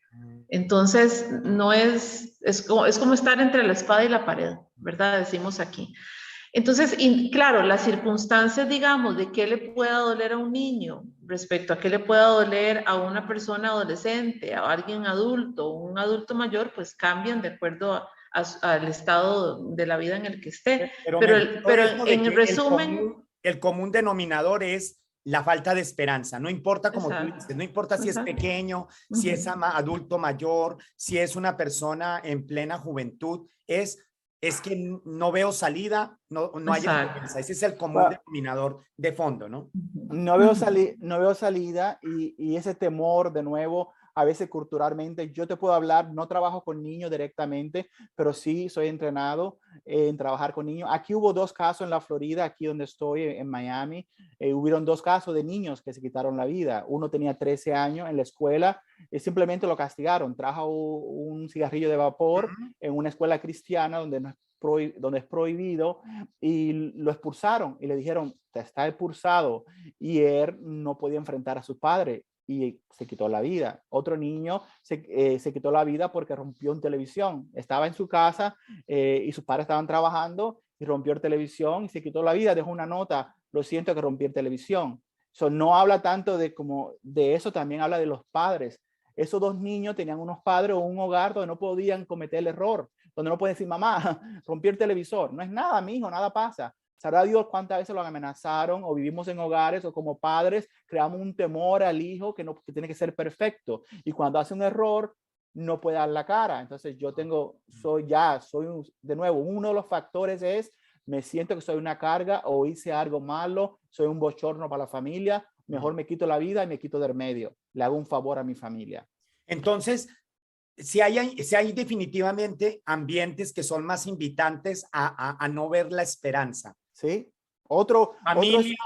Entonces, no es como estar entre la espada y la pared, ¿verdad? Decimos aquí. Entonces, claro, las circunstancias, digamos, de qué le pueda doler a un niño respecto a qué le pueda doler a una persona adolescente, a alguien adulto, un adulto mayor, pues cambian de acuerdo al estado de la vida en el que esté. Pero en resumen... El común denominador es la falta de esperanza. No importa, como tú dices, no importa si es pequeño, si es adulto mayor, si es una persona en plena juventud, es que no veo salida, no hay esperanza. Ese es el común denominador de fondo, ¿no? No veo salida y ese temor, de nuevo, a veces culturalmente, yo te puedo hablar, no trabajo con niños directamente, pero sí soy entrenado en trabajar con niños. Aquí hubo 2 casos en la Florida, aquí donde estoy, en Miami, hubieron 2 casos de niños que se quitaron la vida. Uno tenía 13 años en la escuela, simplemente lo castigaron, trajo un cigarrillo de vapor en una escuela cristiana donde es prohibido, y lo expulsaron y le dijeron, te está expulsado, y él no podía enfrentar a su padre y se quitó la vida. Otro niño se quitó la vida porque rompió en televisión. Estaba en su casa y sus padres estaban trabajando y rompió el televisión y se quitó la vida. Dejó una nota, lo siento que rompí el televisión. So, no habla tanto de eso, también habla de los padres. Esos 2 niños tenían unos padres o un hogar donde no podían cometer el error, donde no pueden decir, mamá, rompí el televisor. No es nada, mijo, nada pasa. Sabrá Dios cuántas veces lo amenazaron, o vivimos en hogares o como padres creamos un temor al hijo que tiene que ser perfecto. Y cuando hace un error, no puede dar la cara. Entonces de nuevo, uno de los factores es, me siento que soy una carga o hice algo malo, soy un bochorno para la familia, mejor me quito la vida y me quito del medio. Le hago un favor a mi familia. Entonces, si hay definitivamente ambientes que son más invitantes a no ver la esperanza. Sí. Familia,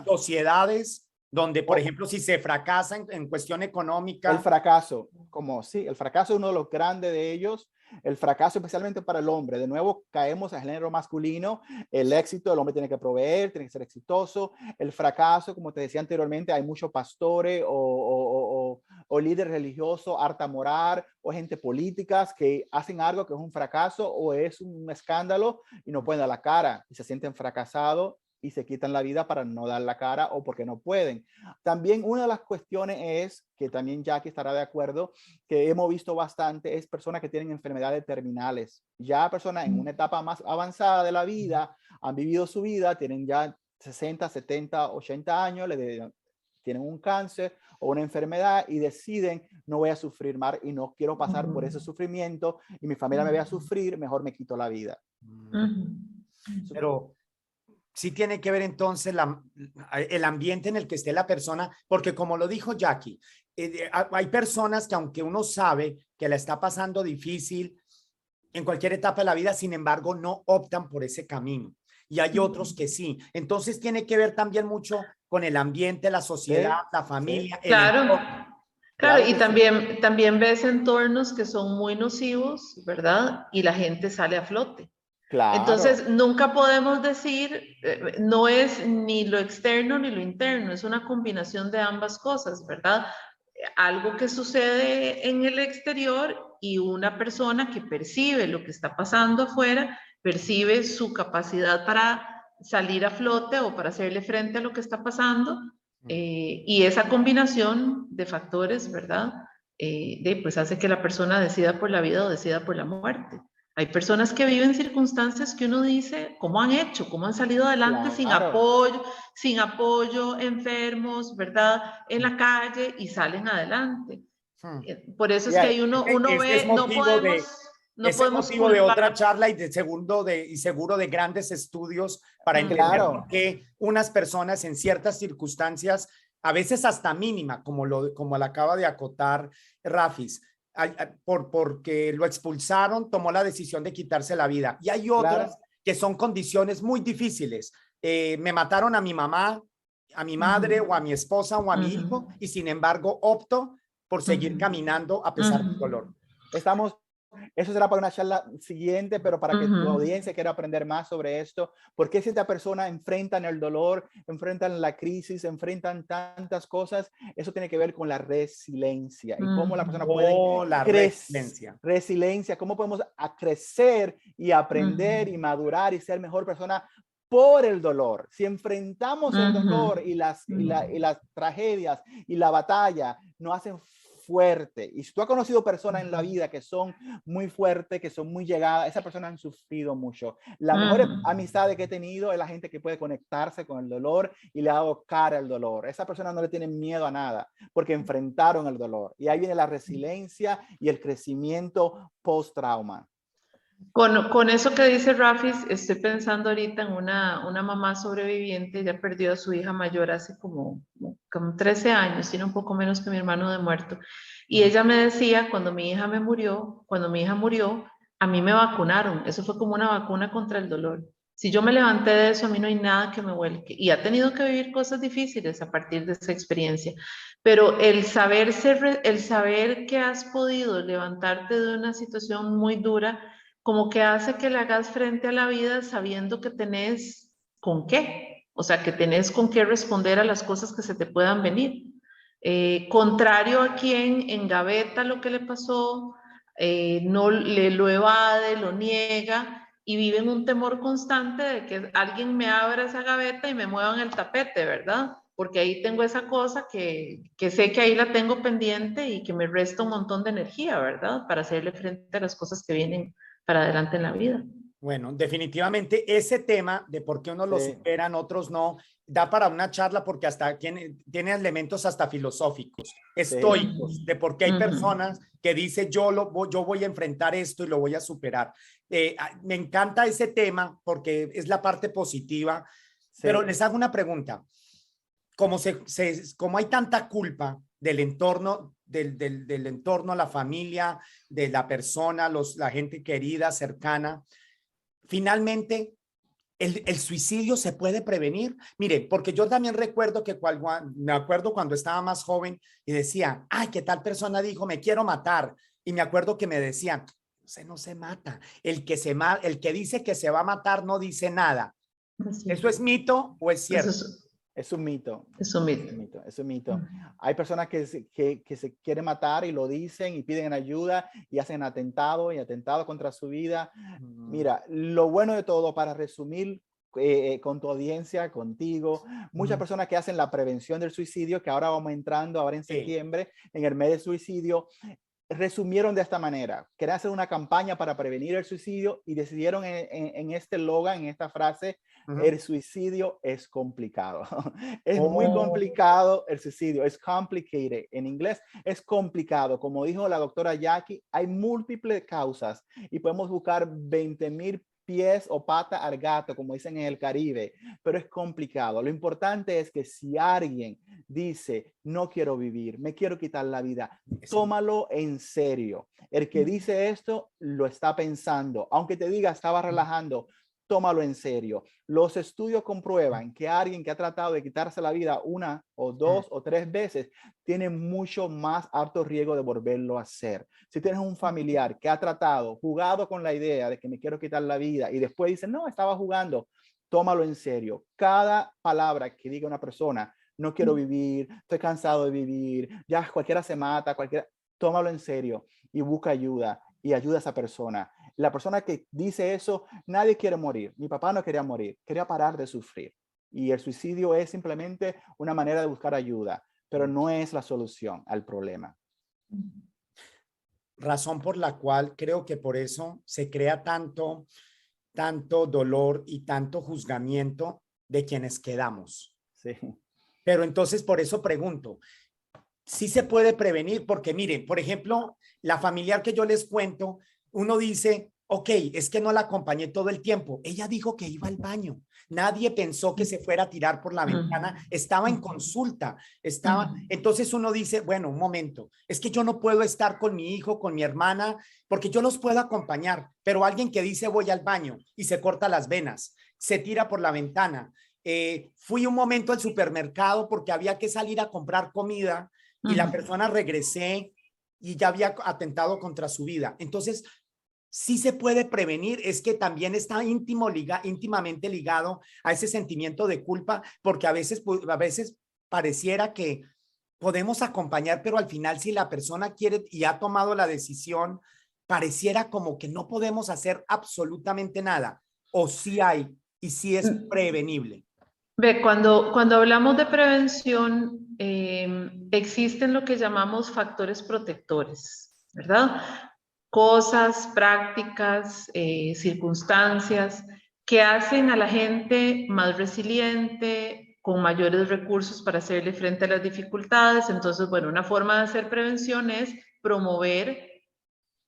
sociedades, donde, por ejemplo, si se fracasa en cuestión económica. El fracaso es uno de los grandes de ellos. El fracaso, especialmente para el hombre. De nuevo, caemos al género masculino. El éxito, el hombre tiene que proveer, tiene que ser exitoso. El fracaso, como te decía anteriormente, hay muchos pastores o líderes religiosos, harta moral, o gente políticas que hacen algo que es un fracaso o es un escándalo y no pueden dar la cara y se sienten fracasados y se quitan la vida para no dar la cara o porque no pueden. También una de las cuestiones es, que también Jackie estará de acuerdo, que hemos visto bastante, es personas que tienen enfermedades terminales. Ya personas en una etapa más avanzada de la vida, han vivido su vida, tienen ya 60, 70, 80 años, tienen un cáncer o una enfermedad y deciden, no voy a sufrir más y no quiero pasar por ese sufrimiento y mi familia me vea sufrir, mejor me quito la vida. Pero sí tiene que ver entonces el ambiente en el que esté la persona, porque como lo dijo Jackie, hay personas que aunque uno sabe que la está pasando difícil en cualquier etapa de la vida, sin embargo, no optan por ese camino. Y hay otros que sí. Entonces tiene que ver también mucho con el ambiente, la sociedad, Sí, la familia, sí. el Claro, entorno. claro, y que sí. también ves entornos que son muy nocivos, ¿verdad? Y la gente sale a flote. Claro, Entonces, nunca podemos decir, no es ni lo externo ni lo interno, es una combinación de ambas cosas, ¿verdad? Algo que sucede en el exterior y una persona que percibe lo que está pasando afuera, percibe su capacidad para salir a flote o para hacerle frente a lo que está pasando, y esa combinación de factores, ¿verdad? Pues hace que la persona decida por la vida o decida por la muerte. Hay personas que viven circunstancias que uno dice, ¿cómo han hecho? ¿Cómo han salido adelante claro. sin apoyo, enfermos, ¿verdad? En la calle y salen adelante. Por eso es que Yeah, ahí uno Ese es ve, no ese es podemos motivo de otra culpar. charla y y seguro de grandes estudios para entender por claro. qué unas personas en ciertas circunstancias, a veces hasta mínima, como la acaba de acotar Rafis, porque lo expulsaron, tomó la decisión de quitarse la vida. Y hay otras Claro. que son condiciones muy difíciles. Me mataron a mi mamá, a mi madre o a mi esposa o a mi hijo, y sin embargo opto por seguir caminando a pesar del dolor. Estamos, eso será para una charla siguiente, pero para que tu audiencia quiera aprender más sobre esto, porque si esta persona enfrentan el dolor, enfrentan la crisis, enfrentan tantas cosas, eso tiene que ver con la resiliencia y cómo la persona puede Oh, la crecer, resiliencia. resiliencia, cómo podemos crecer y aprender y madurar y ser mejor persona por el dolor. Si enfrentamos el dolor y las tragedias y la batalla, nos hacen fuerte. Y si tú has conocido personas en la vida que son muy fuertes, que son muy llegadas, esas personas han sufrido mucho. La mejor amistad que he tenido es la gente que puede conectarse con el dolor y le ha dado cara al dolor. Esa persona no le tiene miedo a nada porque enfrentaron el dolor. Y ahí viene la resiliencia y el crecimiento post-trauma. Con eso que dice Rafis, estoy pensando ahorita en una mamá sobreviviente. Ella perdió a su hija mayor hace como 13 años, tiene un poco menos que mi hermano de muerto. Y ella me decía, cuando mi hija murió, a mí me vacunaron. Eso fue como una vacuna contra el dolor. Si yo me levanté de eso, a mí no hay nada que me vuelque. Y ha tenido que vivir cosas difíciles a partir de esa experiencia. Pero el saber que has podido levantarte de una situación muy dura, como que hace que le hagas frente a la vida sabiendo que tenés con qué, o sea, que tenés con qué responder a las cosas que se te puedan venir. Contrario a quien engaveta lo que le pasó, no lo evade, lo niega y vive en un temor constante de que alguien me abra esa gaveta y me muevan el tapete, ¿verdad? Porque ahí tengo esa cosa que sé que ahí la tengo pendiente y que me resta un montón de energía, ¿verdad? Para hacerle frente a las cosas que vienen para adelante en la vida. Bueno, definitivamente ese tema de por qué unos lo Sí. superan, otros no, da para una charla porque hasta tiene elementos hasta filosóficos, Sí. estoicos, de por qué hay personas que dicen yo voy a enfrentar esto y lo voy a superar. Me encanta ese tema porque es la parte positiva, pero Sí. les hago una pregunta. Como hay tanta culpa del entorno, del entorno, la familia, de la persona, la gente querida, cercana, finalmente, el suicidio se puede prevenir. Mire, porque yo también recuerdo que me acuerdo cuando estaba más joven y decía, ay, que tal persona dijo, me quiero matar. Y me acuerdo que me decían, no se mata. El que dice que se va a matar no dice nada. ¿Eso es mito o es cierto? Es un mito. Es un mito. Es un mito. Es un mito. Hay personas que se quieren matar y lo dicen y piden ayuda y hacen atentado contra su vida. Mira, lo bueno de todo, para resumir con tu audiencia, contigo, muchas personas que hacen la prevención del suicidio, que ahora vamos entrando, ahora en septiembre, en el mes del suicidio, resumieron de esta manera: querían hacer una campaña para prevenir el suicidio y decidieron en este eslogan, en esta frase, el suicidio es complicado. Es muy complicado el suicidio, es complicated. En inglés es complicado. Como dijo la doctora Jackie, hay múltiples causas y podemos buscar 20,000 pies o pata al gato, como dicen en el Caribe, pero es complicado. Lo importante es que si alguien dice, no quiero vivir, me quiero quitar la vida, tómalo en serio. El que dice esto lo está pensando, aunque te diga estaba relajando, tómalo en serio. Los estudios comprueban que alguien que ha tratado de quitarse la vida 1 o 2 o 3 veces tiene mucho más alto riesgo de volverlo a hacer. Si tienes un familiar que ha tratado, jugado con la idea de que me quiero quitar la vida y después dice, no, estaba jugando, tómalo en serio. Cada palabra que diga una persona, no quiero vivir, estoy cansado de vivir, ya cualquiera se mata, tómalo en serio y busca ayuda y ayuda a esa persona. La persona que dice eso, nadie quiere morir. Mi papá no quería morir, quería parar de sufrir. Y el suicidio es simplemente una manera de buscar ayuda, pero no es la solución al problema. Razón por la cual creo que por eso se crea tanto dolor y tanto juzgamiento de quienes quedamos. Sí. Pero entonces por eso pregunto, ¿sí se puede prevenir? Porque miren, por ejemplo, la familiar que yo les cuento, uno dice, ok, es que no la acompañé todo el tiempo. Ella dijo que iba al baño. Nadie pensó que se fuera a tirar por la ventana. Estaba en consulta. Entonces uno dice, bueno, un momento, es que yo no puedo estar con mi hijo, con mi hermana, porque yo los puedo acompañar, pero alguien que dice voy al baño y se corta las venas, se tira por la ventana. Fui un momento al supermercado porque había que salir a comprar comida y la persona regresé y ya había atentado contra su vida. Entonces, sí se puede prevenir, es que también está íntimamente ligado a ese sentimiento de culpa, porque a veces pareciera que podemos acompañar, pero al final si la persona quiere y ha tomado la decisión, pareciera como que no podemos hacer absolutamente nada, o sí hay, y sí es prevenible. Ve, cuando hablamos de prevención, existen lo que llamamos factores protectores, ¿verdad? Cosas, prácticas, circunstancias que hacen a la gente más resiliente, con mayores recursos para hacerle frente a las dificultades. Entonces, bueno, una forma de hacer prevención es promover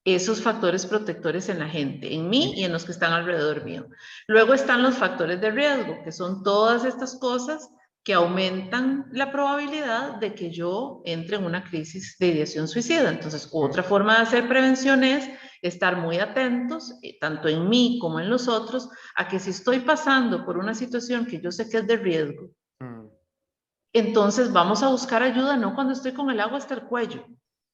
esos factores protectores en la gente, en mí y en los que están alrededor mío. Luego están los factores de riesgo, que son todas estas cosas que aumentan la probabilidad de que yo entre en una crisis de ideación suicida. Entonces, otra forma de hacer prevención es estar muy atentos, tanto en mí como en los otros, a que si estoy pasando por una situación que yo sé que es de riesgo, entonces vamos a buscar ayuda, no cuando estoy con el agua hasta el cuello,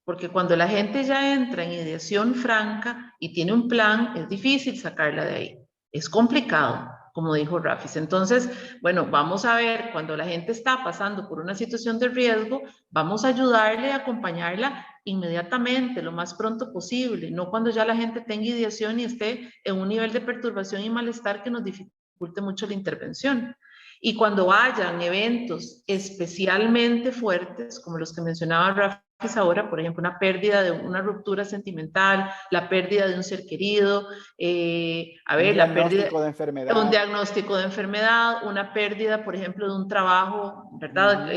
porque cuando la gente ya entra en ideación franca y tiene un plan, es difícil sacarla de ahí. Es complicado, como dijo Rafis. Entonces, bueno, vamos a ver, cuando la gente está pasando por una situación de riesgo, vamos a ayudarle, a acompañarla inmediatamente, lo más pronto posible, no cuando ya la gente tenga ideación y esté en un nivel de perturbación y malestar que nos dificulte mucho la intervención. Y cuando hayan eventos especialmente fuertes, como los que mencionaba Rafa ahora, por ejemplo, una pérdida de una ruptura sentimental, la pérdida de un ser querido, la pérdida de enfermedad. Un diagnóstico de enfermedad, una pérdida, por ejemplo, de un trabajo, ¿verdad?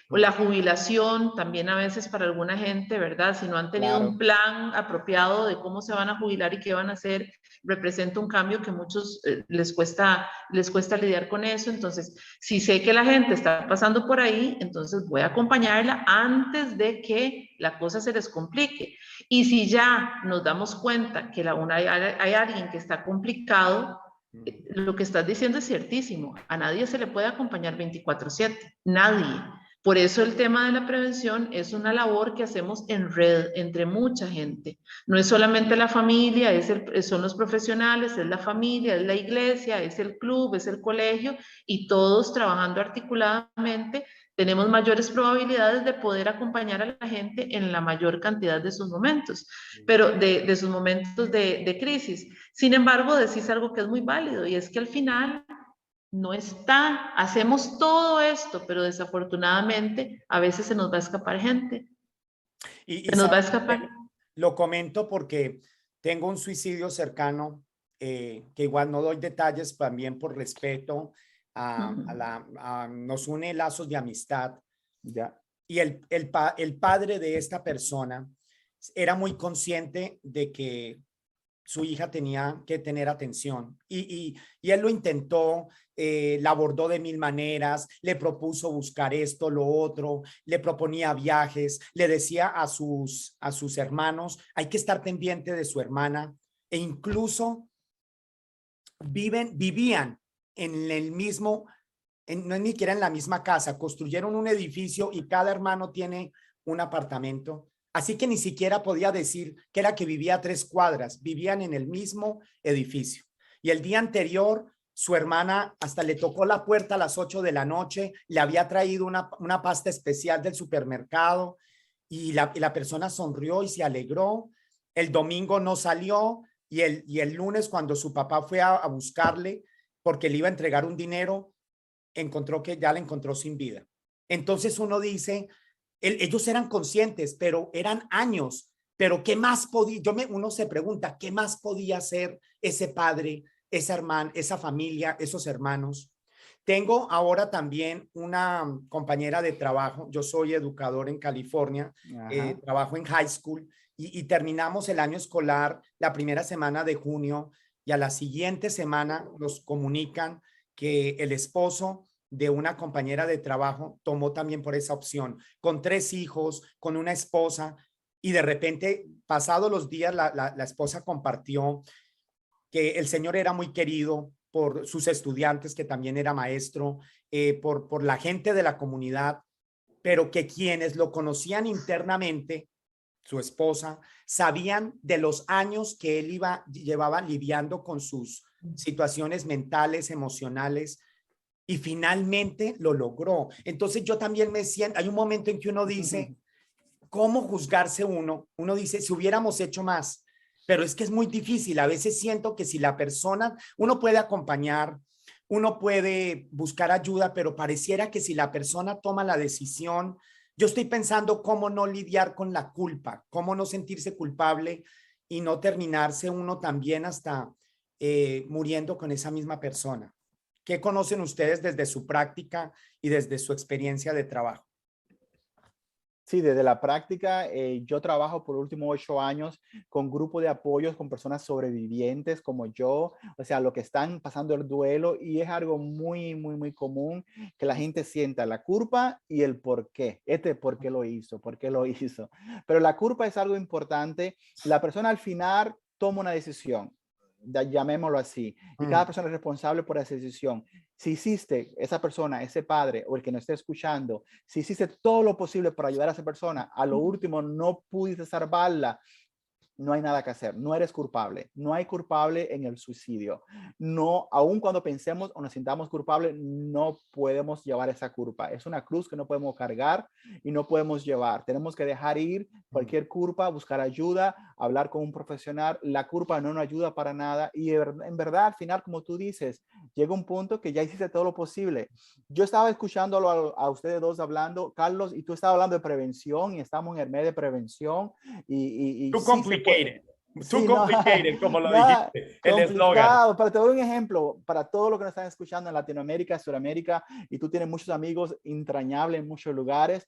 La jubilación, también a veces para alguna gente, ¿verdad? Si no han tenido un plan apropiado de cómo se van a jubilar y qué van a hacer, representa un cambio que a muchos les cuesta lidiar con eso. Entonces, si sé que la gente está pasando por ahí, entonces voy a acompañarla antes de que la cosa se les complique. Y si ya nos damos cuenta que hay alguien que está complicado, lo que estás diciendo es ciertísimo. A nadie se le puede acompañar 24/7, nadie. Por eso el tema de la prevención es una labor que hacemos en red, entre mucha gente. No es solamente la familia, son los profesionales, es la familia, es la iglesia, es el club, es el colegio, y todos trabajando articuladamente tenemos mayores probabilidades de poder acompañar a la gente en la mayor cantidad de sus momentos, pero de sus momentos de crisis. Sin embargo, decís algo que es muy válido, y es que al final no está. Hacemos todo esto, pero desafortunadamente a veces se nos va a escapar gente. Se nos va a escapar. Lo comento porque tengo un suicidio cercano, que igual no doy detalles también por respeto nos une lazos de amistad. Ya. Y el padre de esta persona era muy consciente de que su hija tenía que tener atención y él lo intentó, la abordó de mil maneras, le propuso buscar esto, lo otro, le proponía viajes, le decía a sus hermanos, hay que estar pendiente de su hermana, e incluso vivían en el mismo, no es ni siquiera en la misma casa, construyeron un edificio y cada hermano tiene un apartamento. Así que ni siquiera podía decir que era que vivía a 3 cuadras, vivían en el mismo edificio. Y el día anterior, su hermana hasta le tocó la puerta a las 8 de la noche, le había traído una pasta especial del supermercado y la persona sonrió y se alegró. El domingo no salió y el lunes, cuando su papá fue a buscarle porque le iba a entregar un dinero, encontró que ya la encontró sin vida. Entonces uno dice, ellos eran conscientes, pero eran años. Pero ¿qué más podía? Uno se pregunta, ¿qué más podía hacer ese padre, esa hermana, esa familia, esos hermanos? Tengo ahora también una compañera de trabajo. Yo soy educador en California, trabajo en high school y terminamos el año escolar la primera semana de junio y a la siguiente semana nos comunican que el esposo de una compañera de trabajo tomó también por esa opción, con 3 hijos, con una esposa, y de repente, pasados los días, la esposa compartió que el señor era muy querido por sus estudiantes, que también era maestro, por la gente de la comunidad, pero que quienes lo conocían internamente, su esposa, sabían de los años que él llevaba lidiando con sus situaciones mentales, emocionales, y finalmente lo logró. Entonces yo también me siento, hay un momento en que uno dice, ¿cómo juzgarse uno? Uno dice, si hubiéramos hecho más, pero es que es muy difícil. A veces siento que si la persona, uno puede acompañar, uno puede buscar ayuda, pero pareciera que si la persona toma la decisión, yo estoy pensando cómo no lidiar con la culpa, cómo no sentirse culpable y no terminarse uno también hasta muriendo con esa misma persona. ¿Qué conocen ustedes desde su práctica y desde su experiencia de trabajo? Sí, desde la práctica, yo trabajo por los últimos 8 años con grupos de apoyos con personas sobrevivientes como yo, o sea, lo que están pasando el duelo, y es algo muy, muy, muy común que la gente sienta la culpa y el por qué. ¿Por qué lo hizo? ¿Por qué lo hizo? Pero la culpa es algo importante. La persona al final toma una decisión, llamémoslo así, y cada persona es responsable por esa decisión. Si hiciste, esa persona, ese padre o el que nos esté escuchando, si hiciste todo lo posible para ayudar a esa persona, a lo último no pudiste salvarla, no hay nada que hacer, no eres culpable, no hay culpable en el suicidio. No, aun cuando pensemos o nos sintamos culpables, no podemos llevar esa culpa. Es una cruz que no podemos cargar y no podemos llevar. Tenemos que dejar ir cualquier culpa, buscar ayuda, hablar con un profesional. La culpa no nos ayuda para nada y en verdad, al final, como tú dices, llega un punto que ya hiciste todo lo posible. Yo estaba escuchándolo a ustedes dos hablando, Carlos, y tú estabas hablando de prevención y estamos en el mes de prevención y Too sí complicated. Too sí, complicated, como lo dijiste, el eslogan. Pero te doy un ejemplo para todos los que nos están escuchando en Latinoamérica, Sudamérica, y tú tienes muchos amigos entrañables en muchos lugares.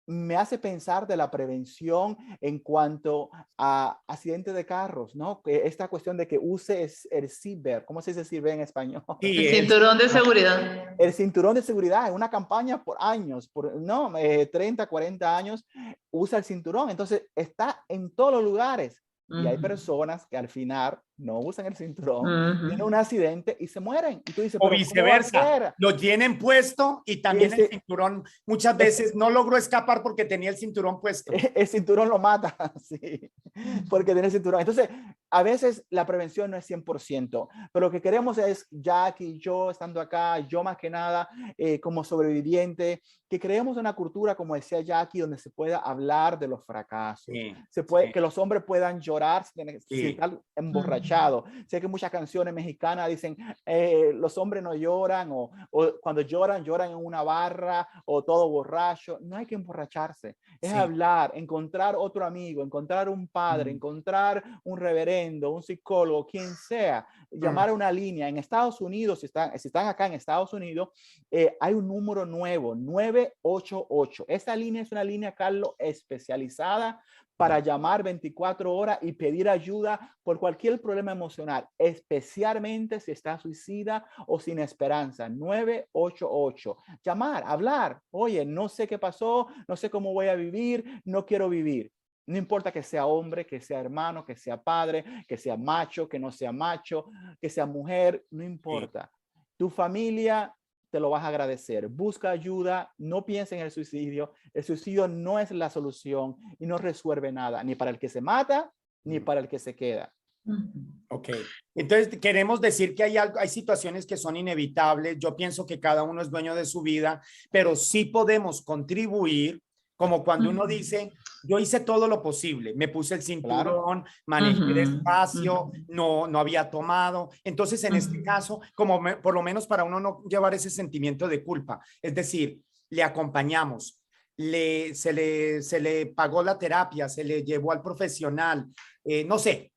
Me hace pensar de la prevención en cuanto a accidentes de carros, ¿no? Esta cuestión de que use el seatbelt, ¿cómo se dice seatbelt en español? Sí, el cinturón de seguridad. El cinturón de seguridad, en una campaña por años, 30, 40 años, usa el cinturón. Entonces, está en todos los lugares. Y hay personas que al final no usan el cinturón, tienen un accidente y se mueren. Y tú dices, o pero viceversa, lo tienen puesto y también el cinturón muchas veces no logró escapar porque tenía el cinturón puesto. El cinturón lo mata, sí, porque tiene el cinturón. Entonces, a veces la prevención no es 100%, pero lo que queremos es, Jackie y yo estando acá, yo más que nada como sobreviviente, que creemos una cultura, como decía Jackie, donde se pueda hablar de los fracasos, que los hombres puedan llorar sin estar emborrachados, emborrachado. Sé que muchas canciones mexicanas dicen, los hombres no lloran, o cuando lloran, lloran en una barra, o todo borracho. No hay que emborracharse. Es hablar, encontrar otro amigo, encontrar un padre, encontrar un reverendo, un psicólogo, quien sea, llamar a una línea. En Estados Unidos, si están acá en Estados Unidos, hay un número nuevo, 988. Esta línea es una línea, Carlos, especializada para llamar 24 horas y pedir ayuda por cualquier problema emocional, especialmente si está suicida o sin esperanza. 988. Llamar, hablar. Oye, no sé qué pasó, no sé cómo voy a vivir, no quiero vivir. No importa que sea hombre, que sea hermano, que sea padre, que sea macho, que no sea macho, que sea mujer, no importa. Tu familia te lo vas a agradecer. Busca ayuda, no pienses en el suicidio. El suicidio no es la solución y no resuelve nada, ni para el que se mata, ni para el que se queda. Ok, entonces queremos decir que hay situaciones que son inevitables. Yo pienso que cada uno es dueño de su vida, pero sí podemos contribuir, como cuando uno dice, yo hice todo lo posible, me puse el cinturón, manejé despacio, no había tomado. Entonces, en este caso, por lo menos para uno no llevar ese sentimiento de culpa, es decir, le acompañamos, se le pagó la terapia, se le llevó al profesional, no sé.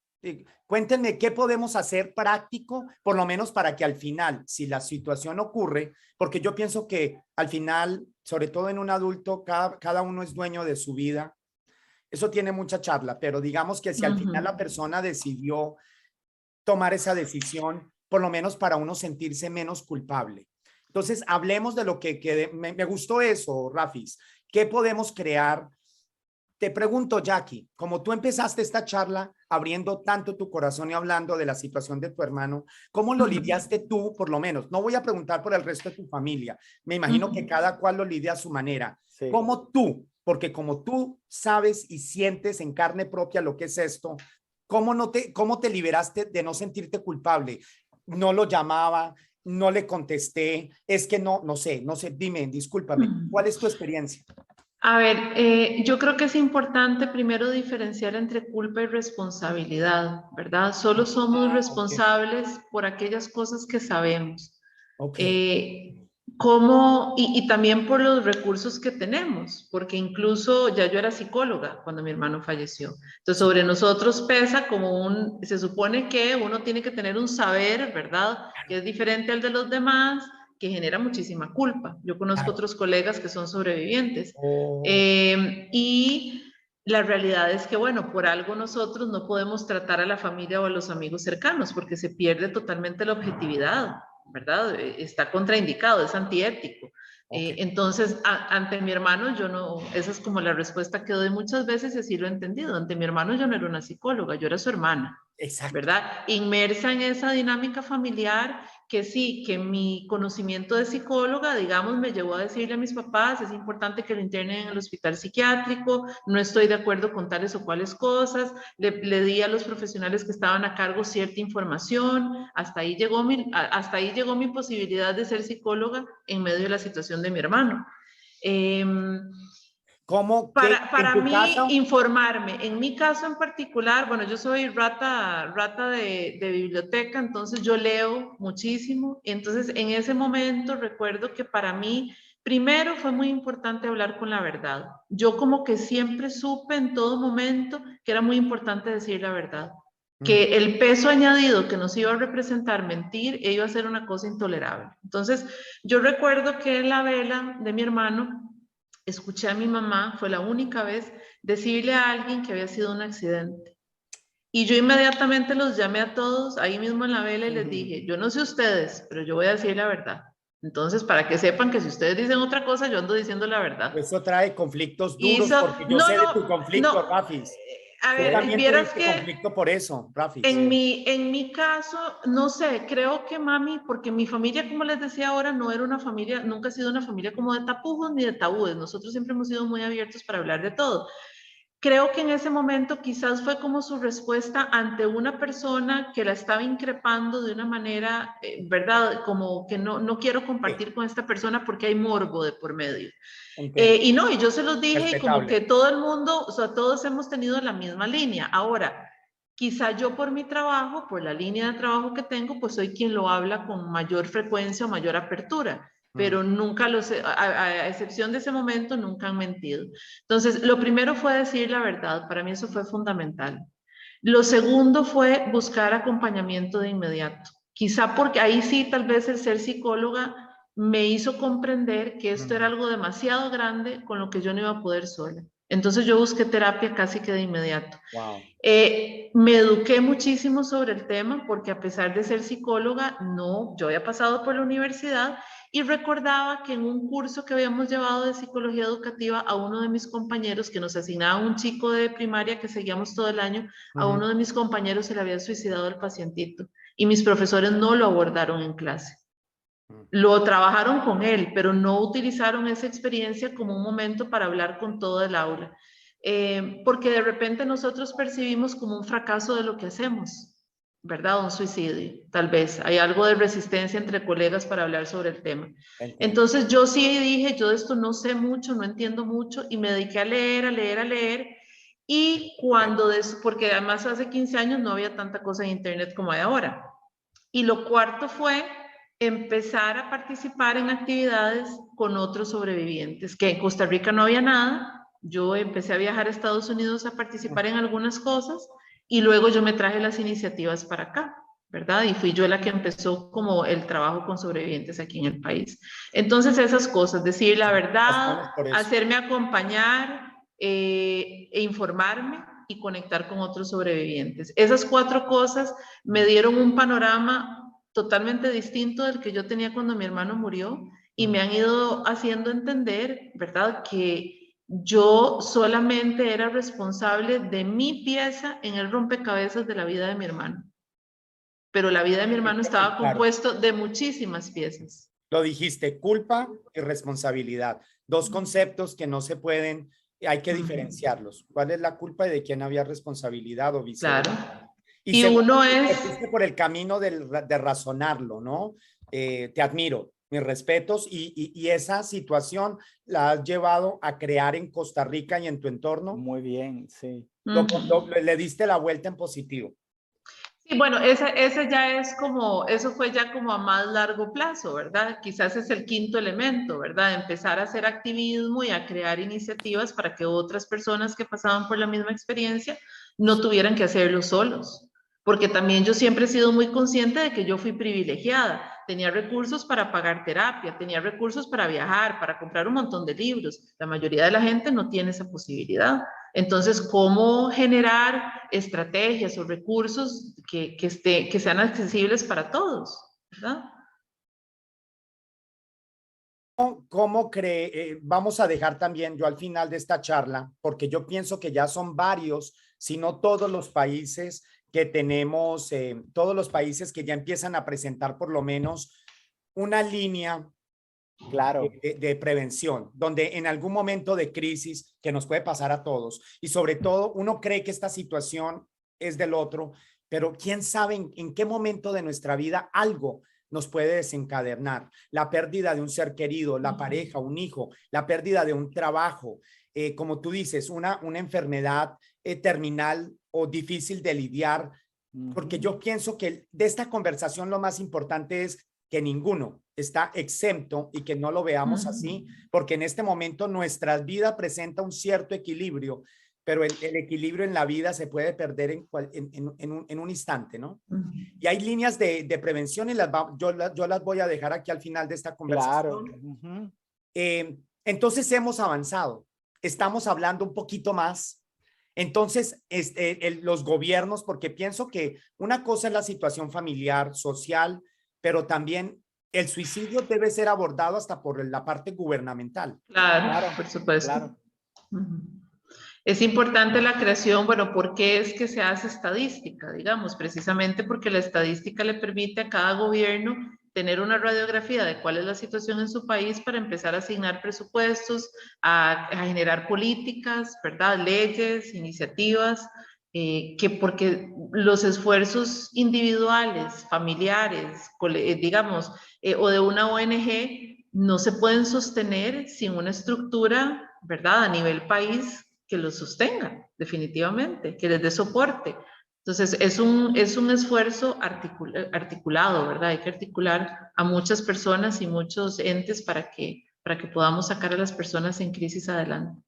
Cuéntenme qué podemos hacer práctico, por lo menos para que al final, si la situación ocurre, porque yo pienso que al final, sobre todo en un adulto, cada uno es dueño de su vida. Eso tiene mucha charla, pero digamos que si al final la persona decidió tomar esa decisión, por lo menos para uno sentirse menos culpable. Entonces, hablemos de lo que me gustó eso, Rafis. ¿Qué podemos crear? Te pregunto, Jackie, como tú empezaste esta charla abriendo tanto tu corazón y hablando de la situación de tu hermano, ¿cómo lo lidiaste tú, por lo menos? No voy a preguntar por el resto de tu familia. Me imagino que cada cual lo lidia a su manera. Sí. ¿Cómo tú? Porque como tú sabes y sientes en carne propia lo que es esto, ¿cómo te liberaste de no sentirte culpable? No lo llamaba, no le contesté, es que no sé, dime, discúlpame, ¿cuál es tu experiencia? A ver, yo creo que es importante primero diferenciar entre culpa y responsabilidad, ¿verdad? Solo somos responsables por aquellas cosas que sabemos. Y también por los recursos que tenemos, porque incluso ya yo era psicóloga cuando mi hermano falleció. Entonces, sobre nosotros pesa se supone que uno tiene que tener un saber, ¿verdad? Que es diferente al de los demás, que genera muchísima culpa. Yo conozco otros colegas que son sobrevivientes. Y la realidad es que, bueno, por algo nosotros no podemos tratar a la familia o a los amigos cercanos, porque se pierde totalmente la objetividad, ¿verdad? Está contraindicado, es antiético. Entonces, ante mi hermano, esa es como la respuesta que doy muchas veces, y así lo he entendido. Ante mi hermano yo no era una psicóloga, yo era su hermana. Exacto. ¿Verdad? Inmersa en esa dinámica familiar, que sí, que mi conocimiento de psicóloga, digamos, me llevó a decirle a mis papás, es importante que lo internen en el hospital psiquiátrico, no estoy de acuerdo con tales o cuales cosas, le di a los profesionales que estaban a cargo cierta información, hasta ahí llegó mi posibilidad de ser psicóloga en medio de la situación de mi hermano. Para mí, caso? Informarme. En mi caso en particular, bueno, yo soy rata de biblioteca, entonces yo leo muchísimo. Entonces, en ese momento recuerdo que para mí, primero fue muy importante hablar con la verdad. Yo como que siempre supe en todo momento que era muy importante decir la verdad. Que el peso añadido que nos iba a representar mentir iba a ser una cosa intolerable. Entonces, yo recuerdo que en la vela de mi hermano, escuché a mi mamá, fue la única vez, decirle a alguien que había sido un accidente. Y yo inmediatamente los llamé a todos, ahí mismo en la vela, y les dije, yo no sé ustedes, pero yo voy a decir la verdad. Entonces, para que sepan que si ustedes dicen otra cosa, yo ando diciendo la verdad. Eso trae conflictos duros, porque yo sé de tu conflicto, Rafis. A ver, también vieras que conflicto por eso, Rafis. En mi caso, no sé, creo que mami, porque mi familia, como les decía ahora, no era una familia, nunca ha sido una familia como de tapujos ni de tabúes. Nosotros siempre hemos sido muy abiertos para hablar de todo. Creo que en ese momento quizás fue como su respuesta ante una persona que la estaba increpando de una manera, ¿verdad? Como que no quiero compartir con esta persona porque hay morbo de por medio. Y yo se los dije, y como que todo el mundo, o sea, todos hemos tenido la misma línea. Ahora, Quizá yo por mi trabajo, por la línea de trabajo que tengo, pues soy quien lo habla con mayor frecuencia o mayor apertura, pero nunca a excepción de ese momento, nunca han mentido. Entonces, lo primero fue decir la verdad, para mí eso fue fundamental. Lo segundo fue buscar acompañamiento de inmediato. Quizá porque ahí sí, tal vez el ser psicóloga me hizo comprender que esto era algo demasiado grande con lo que yo no iba a poder sola. Entonces yo busqué terapia casi que de inmediato. Wow. Me eduqué muchísimo sobre el tema porque a pesar de ser psicóloga, no, yo había pasado por la universidad y recordaba que en un curso que habíamos llevado de psicología educativa a uno de mis compañeros, que nos asignaba un chico de primaria que seguíamos todo el año, a uno de mis compañeros se le había suicidado el pacientito y mis profesores no lo abordaron en clase. Lo trabajaron con él, pero no utilizaron esa experiencia como un momento para hablar con todo el aula. Porque de repente nosotros percibimos como un fracaso de lo que hacemos, ¿verdad? Un suicidio, tal vez. Hay algo de resistencia entre colegas para hablar sobre el tema. Entonces yo sí dije, yo de esto no sé mucho, no entiendo mucho, y me dediqué a leer, a leer, a leer. Y cuando, porque además hace 15 años no había tanta cosa en internet como hay ahora. Y lo cuarto fue empezar a participar en actividades con otros sobrevivientes, que en Costa Rica no había nada. Yo empecé a viajar a Estados Unidos a participar en algunas cosas y luego yo me traje las iniciativas para acá, ¿verdad? Y fui yo la que empezó como el trabajo con sobrevivientes aquí en el país. Entonces esas cosas, decir la verdad, hacerme acompañar e informarme y conectar con otros sobrevivientes. Esas 4 cosas me dieron un panorama totalmente distinto del que yo tenía cuando mi hermano murió y me han ido haciendo entender, ¿verdad?, que yo solamente era responsable de mi pieza en el rompecabezas de la vida de mi hermano. Pero la vida de mi hermano estaba compuesto de muchísimas piezas. Lo dijiste, culpa y responsabilidad. 2 conceptos que no se pueden, hay que diferenciarlos. ¿Cuál es la culpa y de quién había responsabilidad o viceversa? Claro. Y uno te fuiste por el camino de razonarlo, ¿no? Te admiro, mis respetos, y esa situación la has llevado a crear en Costa Rica y en tu entorno. Muy bien, sí. Le diste la vuelta en positivo. Sí, bueno, ese ya es como, eso fue ya como a más largo plazo, ¿verdad? Quizás es el 5.º elemento, ¿verdad? Empezar a hacer activismo y a crear iniciativas para que otras personas que pasaban por la misma experiencia no tuvieran que hacerlo solos. Porque también yo siempre he sido muy consciente de que yo fui privilegiada. Tenía recursos para pagar terapia, tenía recursos para viajar, para comprar un montón de libros. La mayoría de la gente no tiene esa posibilidad. Entonces, ¿cómo generar estrategias o recursos que sean accesibles para todos? ¿Verdad? ¿Cómo vamos a dejar también yo al final de esta charla, porque yo pienso que ya son varios, si no todos los países que tenemos, todos los países que ya empiezan a presentar por lo menos una línea de prevención, donde en algún momento de crisis que nos puede pasar a todos, y sobre todo uno cree que esta situación es del otro, pero quién sabe en qué momento de nuestra vida algo nos puede desencadenar, la pérdida de un ser querido, la pareja, un hijo, la pérdida de un trabajo, como tú dices, una enfermedad terminal o difícil de lidiar, porque yo pienso que de esta conversación lo más importante es que ninguno está exento y que no lo veamos así, porque en este momento nuestra vida presenta un cierto equilibrio, pero el equilibrio en la vida se puede perder en un instante, ¿no? Y hay líneas de prevención y yo las voy a dejar aquí al final de esta conversación. Entonces hemos avanzado, estamos hablando un poquito más. Entonces, los gobiernos, porque pienso que una cosa es la situación familiar, social, pero también el suicidio debe ser abordado hasta por la parte gubernamental. Claro, por supuesto. Claro. Es importante la creación, bueno, ¿por qué es que se hace estadística? Digamos, precisamente porque la estadística le permite a cada gobierno tener una radiografía de cuál es la situación en su país para empezar a asignar presupuestos, a generar políticas, ¿verdad? Leyes, iniciativas, porque los esfuerzos individuales, familiares, digamos, o de una ONG, no se pueden sostener sin una estructura, ¿verdad? A nivel país que los sostenga, definitivamente, que les dé soporte. Entonces, es un esfuerzo articulado, ¿verdad? Hay que articular a muchas personas y muchos entes para que podamos sacar a las personas en crisis adelante.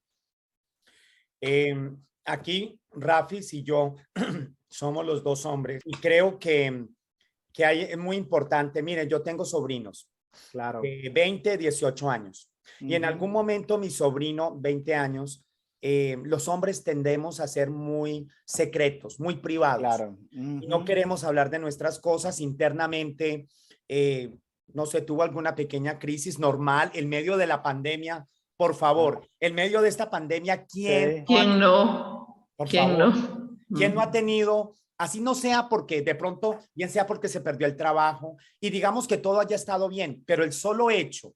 Aquí, Rafis y yo somos los dos hombres y creo que es muy importante. Miren, yo tengo sobrinos, Claro. 20, 18 años. Y en algún momento mi sobrino, 20 años, los hombres tendemos a ser muy secretos, muy privados. Claro. Y no queremos hablar de nuestras cosas internamente. No sé, tuvo alguna pequeña crisis normal en medio de la pandemia. Por favor, en medio de esta pandemia, Sí. ¿Quién no? por ¿Quién favor, no? ¿quién no ha tenido, así no sea porque de pronto, bien sea porque se perdió el trabajo y digamos que todo haya estado bien, pero el solo hecho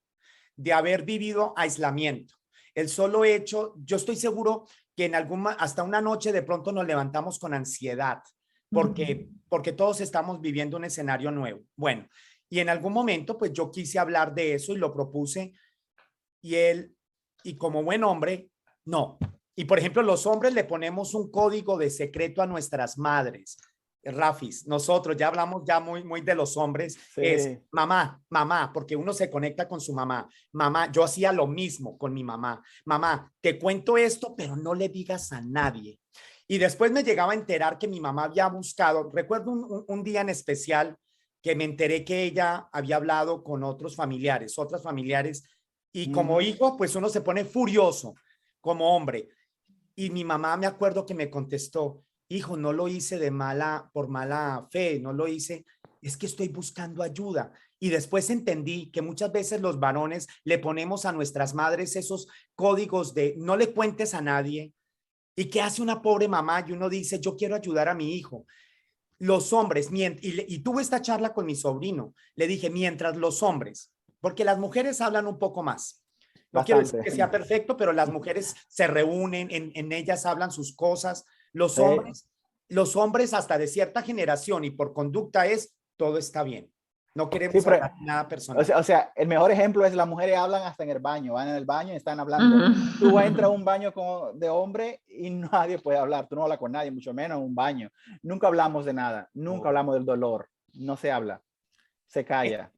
de haber vivido aislamiento, el solo hecho, yo estoy seguro que en hasta una noche de pronto nos levantamos con ansiedad porque todos estamos viviendo un escenario nuevo. Bueno, y en algún momento pues yo quise hablar de eso y lo propuse y como buen hombre, no. Y por ejemplo, los hombres le ponemos un código de secreto a nuestras madres. Rafis, nosotros ya hablamos ya muy de los hombres, Sí. es mamá, mamá, porque uno se conecta con su mamá. Mamá, yo hacía lo mismo con mi mamá. Mamá, te cuento esto, pero no le digas a nadie. Y después me llegaba a enterar que mi mamá había buscado, recuerdo un día en especial que me enteré que ella había hablado con otros familiares, y como hijo, pues uno se pone furioso como hombre. Y mi mamá me acuerdo que me contestó, hijo, no lo hice por mala fe, no lo hice, es que estoy buscando ayuda. Y después entendí que muchas veces los varones le ponemos a nuestras madres esos códigos de no le cuentes a nadie. ¿Y qué hace una pobre mamá? Y uno dice, yo quiero ayudar a mi hijo. Los hombres, y tuve esta charla con mi sobrino, le dije, mientras los hombres, porque las mujeres hablan un poco más. No quiero decir que sea perfecto, pero las mujeres se reúnen, en ellas hablan sus cosas. Los hombres hasta de cierta generación y por conducta todo está bien. No queremos hablar nada personal. O sea, el mejor ejemplo es las mujeres hablan hasta en el baño, van en el baño y están hablando. Tú entras a un baño de hombre y nadie puede hablar, tú no hablas con nadie, mucho menos en un baño. Nunca hablamos de nada, nunca hablamos del dolor, no se habla, se calla.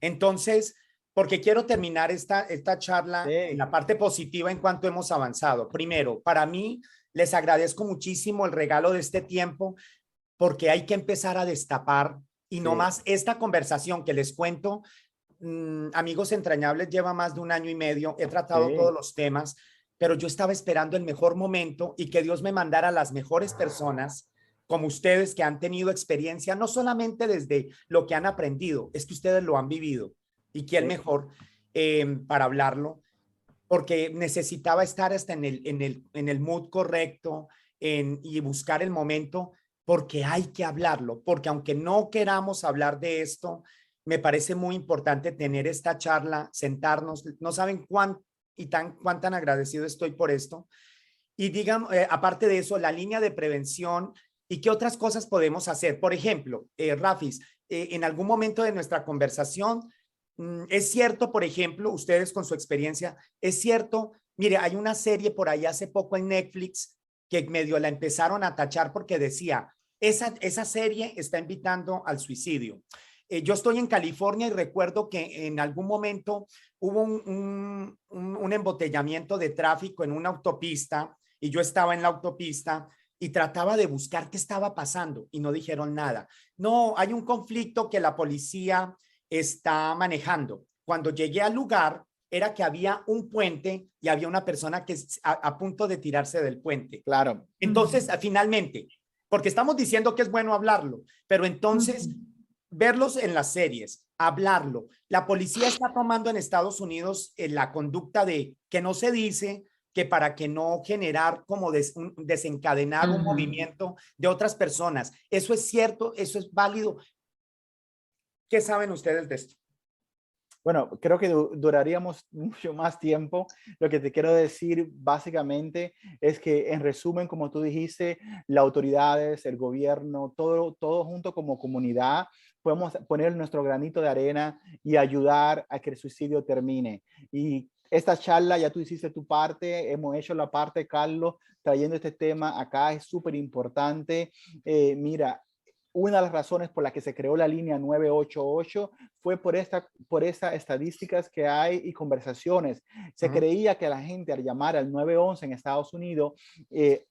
Entonces, porque quiero terminar esta charla en la parte positiva en cuanto hemos avanzado. Primero, para mí, les agradezco muchísimo el regalo de este tiempo porque hay que empezar a destapar y no más esta conversación que les cuento. Amigos Entrañables lleva más de 1 año y medio, he tratado todos los temas, pero yo estaba esperando el mejor momento y que Dios me mandara a las mejores personas como ustedes que han tenido experiencia, no solamente desde lo que han aprendido, es que ustedes lo han vivido y quién mejor para hablarlo, porque necesitaba estar hasta en el mood correcto y buscar el momento, porque hay que hablarlo, porque aunque no queramos hablar de esto, me parece muy importante tener esta charla, sentarnos, no saben cuán tan agradecido estoy por esto. Y digan, aparte de eso, la línea de prevención y qué otras cosas podemos hacer. Por ejemplo, Rafis, en algún momento de nuestra conversación, es cierto, por ejemplo, ustedes con su experiencia, es cierto, mire, hay una serie por ahí hace poco en Netflix que medio la empezaron a tachar porque decía, esa serie está invitando al suicidio. Yo estoy en California y recuerdo que en algún momento hubo un embotellamiento de tráfico en una autopista y yo estaba en la autopista y trataba de buscar qué estaba pasando y no dijeron nada. No, hay un conflicto que la policía está manejando. Cuando llegué al lugar, era que había un puente y había una persona que a punto de tirarse del puente. Claro. Entonces, finalmente, porque estamos diciendo que es bueno hablarlo, pero entonces verlos en las series, hablarlo. La policía está tomando en Estados Unidos la conducta de que no se dice, que para que no generar como desencadenar un movimiento de otras personas. Eso es cierto, eso es válido. ¿Qué saben ustedes de esto? Bueno, creo que duraríamos mucho más tiempo. Lo que te quiero decir básicamente es que, en resumen, como tú dijiste, las autoridades, el gobierno, todo junto como comunidad, podemos poner nuestro granito de arena y ayudar a que el suicidio termine. Y esta charla, ya tú hiciste tu parte, hemos hecho la parte, Carlos, trayendo este tema acá, es súper importante. Mira, una de las razones por las que se creó la línea 988 fue por estas estadísticas que hay y conversaciones. Se creía que la gente al llamar al 911 en Estados Unidos,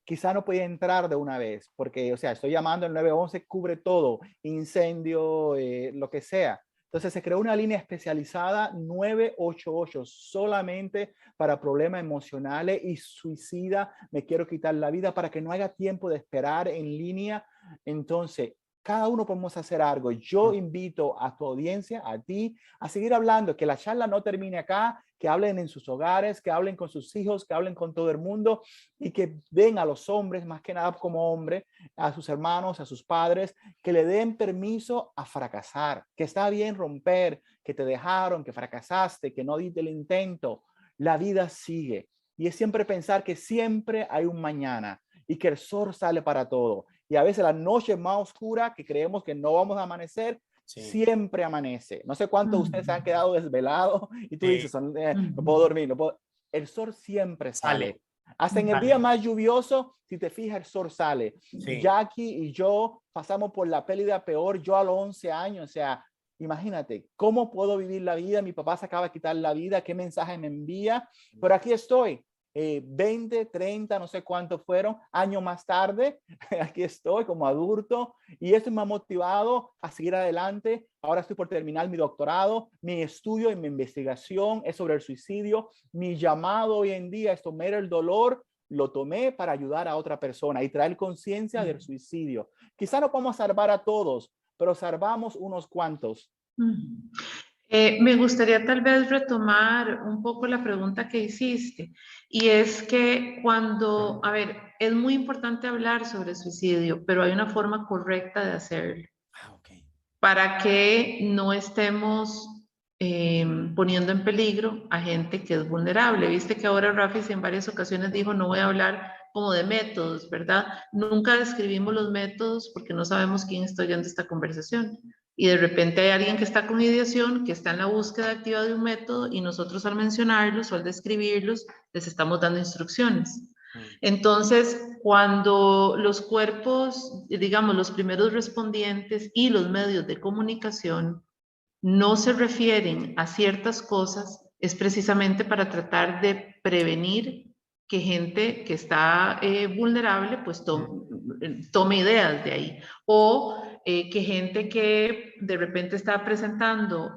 quizá no podía entrar de una vez, porque, o sea, estoy llamando al 911, cubre todo, incendio, lo que sea. Entonces se creó una línea especializada 988 solamente para problemas emocionales y suicida, me quiero quitar la vida, para que no haya tiempo de esperar en línea. Entonces, cada uno podemos hacer algo. Yo invito a tu audiencia, a ti, a seguir hablando, que la charla no termine acá, que hablen en sus hogares, que hablen con sus hijos, que hablen con todo el mundo y que den a los hombres, más que nada como hombres, a sus hermanos, a sus padres, que le den permiso a fracasar, que está bien romper, que te dejaron, que fracasaste, que no diste el intento. La vida sigue. Y es siempre pensar que siempre hay un mañana y que el sol sale para todo. Y a veces la noche más oscura, que creemos que no vamos a amanecer, siempre amanece. No sé cuántos de ustedes se han quedado desvelados y tú dices, no puedo dormir, no puedo. El sol siempre sale. Hasta en el día más lluvioso, si te fijas, el sol sale. Jackie y yo pasamos por la pérdida peor, yo a los 11 años, o sea, imagínate, ¿cómo puedo vivir la vida? Mi papá se acaba de quitar la vida, ¿qué mensaje me envía? Pero aquí estoy. 20, 30, no sé cuántos fueron, años más tarde, aquí estoy como adulto y esto me ha motivado a seguir adelante. Ahora estoy por terminar mi doctorado, mi estudio y mi investigación es sobre el suicidio. Mi llamado hoy en día es tomar el dolor, lo tomé para ayudar a otra persona y traer conciencia del suicidio. Quizá no podemos salvar a todos, pero salvamos unos cuantos. Me gustaría tal vez retomar un poco la pregunta que hiciste, y es que cuando, a ver, es muy importante hablar sobre suicidio, pero hay una forma correcta de hacerlo para que no estemos poniendo en peligro a gente que es vulnerable. Viste que ahora Rafi en varias ocasiones dijo, no voy a hablar como de métodos, ¿verdad? Nunca describimos los métodos porque no sabemos quién está oyendo esta conversación. Y de repente hay alguien que está con ideación, que está en la búsqueda activa de un método y nosotros al mencionarlos o al describirlos les estamos dando instrucciones. Entonces, cuando los cuerpos, digamos, los primeros respondientes y los medios de comunicación no se refieren a ciertas cosas, es precisamente para tratar de prevenir que gente que está vulnerable pues tome ideas de ahí, o que gente que de repente está presentando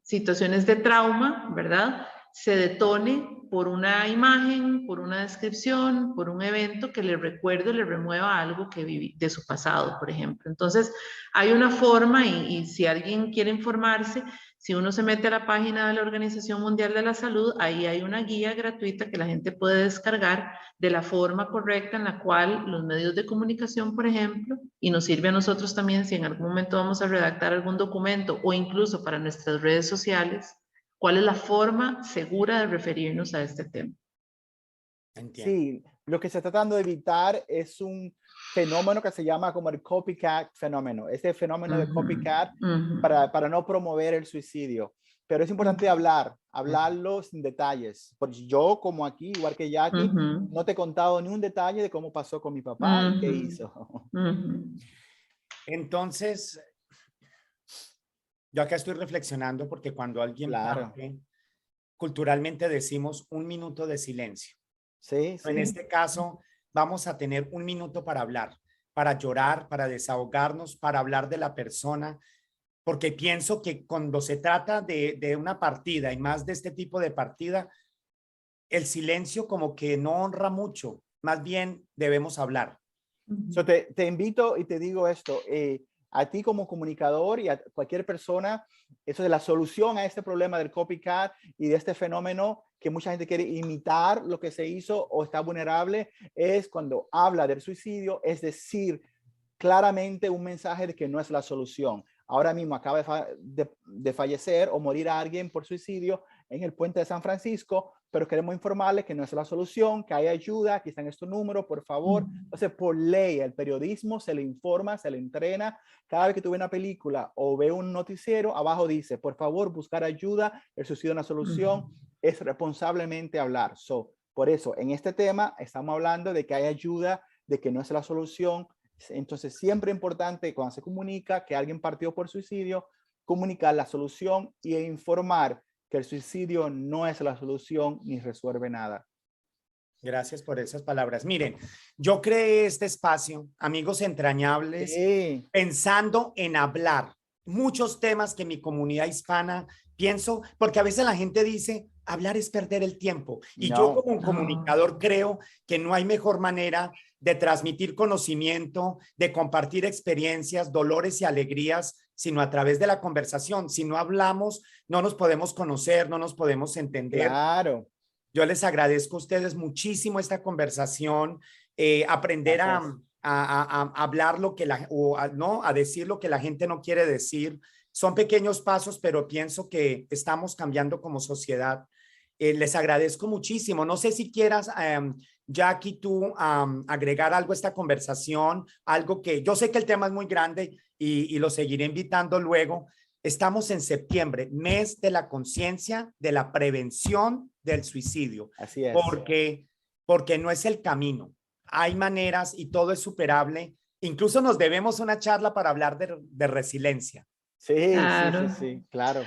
situaciones de trauma, ¿verdad? Se detone por una imagen, por una descripción, por un evento que le recuerde, le remueva algo que viví de su pasado, por ejemplo. Entonces, hay una forma y si alguien quiere informarse, si uno se mete a la página de la Organización Mundial de la Salud, ahí hay una guía gratuita que la gente puede descargar de la forma correcta en la cual los medios de comunicación, por ejemplo, y nos sirve a nosotros también si en algún momento vamos a redactar algún documento o incluso para nuestras redes sociales, cuál es la forma segura de referirnos a este tema. Entiendo. Sí, lo que se está tratando de evitar es un fenómeno que se llama como el copycat fenómeno. Ese fenómeno de copycat para no promover el suicidio. Pero es importante hablarlo sin detalles. Porque yo, como aquí, igual que Jackie, no te he contado ni un detalle de cómo pasó con mi papá y qué hizo. Entonces, yo acá estoy reflexionando porque cuando alguien parte, culturalmente decimos 1 minuto de silencio. Sí, en este caso, vamos a tener 1 minuto para hablar, para llorar, para desahogarnos, para hablar de la persona, porque pienso que cuando se trata de una partida y más de este tipo de partida, el silencio como que no honra mucho, más bien debemos hablar. Te invito y te digo esto, a ti como comunicador y a cualquier persona, eso de la solución a este problema del copycat y de este fenómeno que mucha gente quiere imitar lo que se hizo o está vulnerable, es cuando habla del suicidio, es decir, claramente un mensaje de que no es la solución. Ahora mismo acaba de fallecer o morir a alguien por suicidio en el puente de San Francisco, pero queremos informarles que no es la solución, que hay ayuda, aquí están estos números, por favor. Entonces, por ley, el periodismo se le informa, se le entrena. Cada vez que tú ves una película o ves un noticiero, abajo dice, por favor, buscar ayuda, el suicidio es una solución. es responsablemente hablar. Por eso, en este tema estamos hablando de que hay ayuda, de que no es la solución. Entonces, siempre es importante cuando se comunica que alguien partió por suicidio, comunicar la solución e informar que el suicidio no es la solución ni resuelve nada. Gracias por esas palabras. Miren, yo creé este espacio, amigos entrañables, Sí. pensando en hablar muchos temas que mi comunidad hispana pienso, porque a veces la gente dice, hablar es perder el tiempo. Y yo como un comunicador creo que no hay mejor manera de transmitir conocimiento, de compartir experiencias, dolores y alegrías, sino a través de la conversación. Si no hablamos, no nos podemos conocer, no nos podemos entender. Claro. Yo les agradezco a ustedes muchísimo esta conversación, aprender a hablar lo que ¿no? A decir lo que la gente no quiere decir. Son pequeños pasos, pero pienso que estamos cambiando como sociedad. Les agradezco muchísimo. No sé si quieras, Jackie, tú agregar algo a esta conversación, algo que yo sé que el tema es muy grande y lo seguiré invitando luego. Estamos en septiembre, mes de la conciencia, de la prevención del suicidio. Así es. Porque no es el camino. Hay maneras y todo es superable. Incluso nos debemos una charla para hablar de resiliencia. Sí, Claro. sí, claro.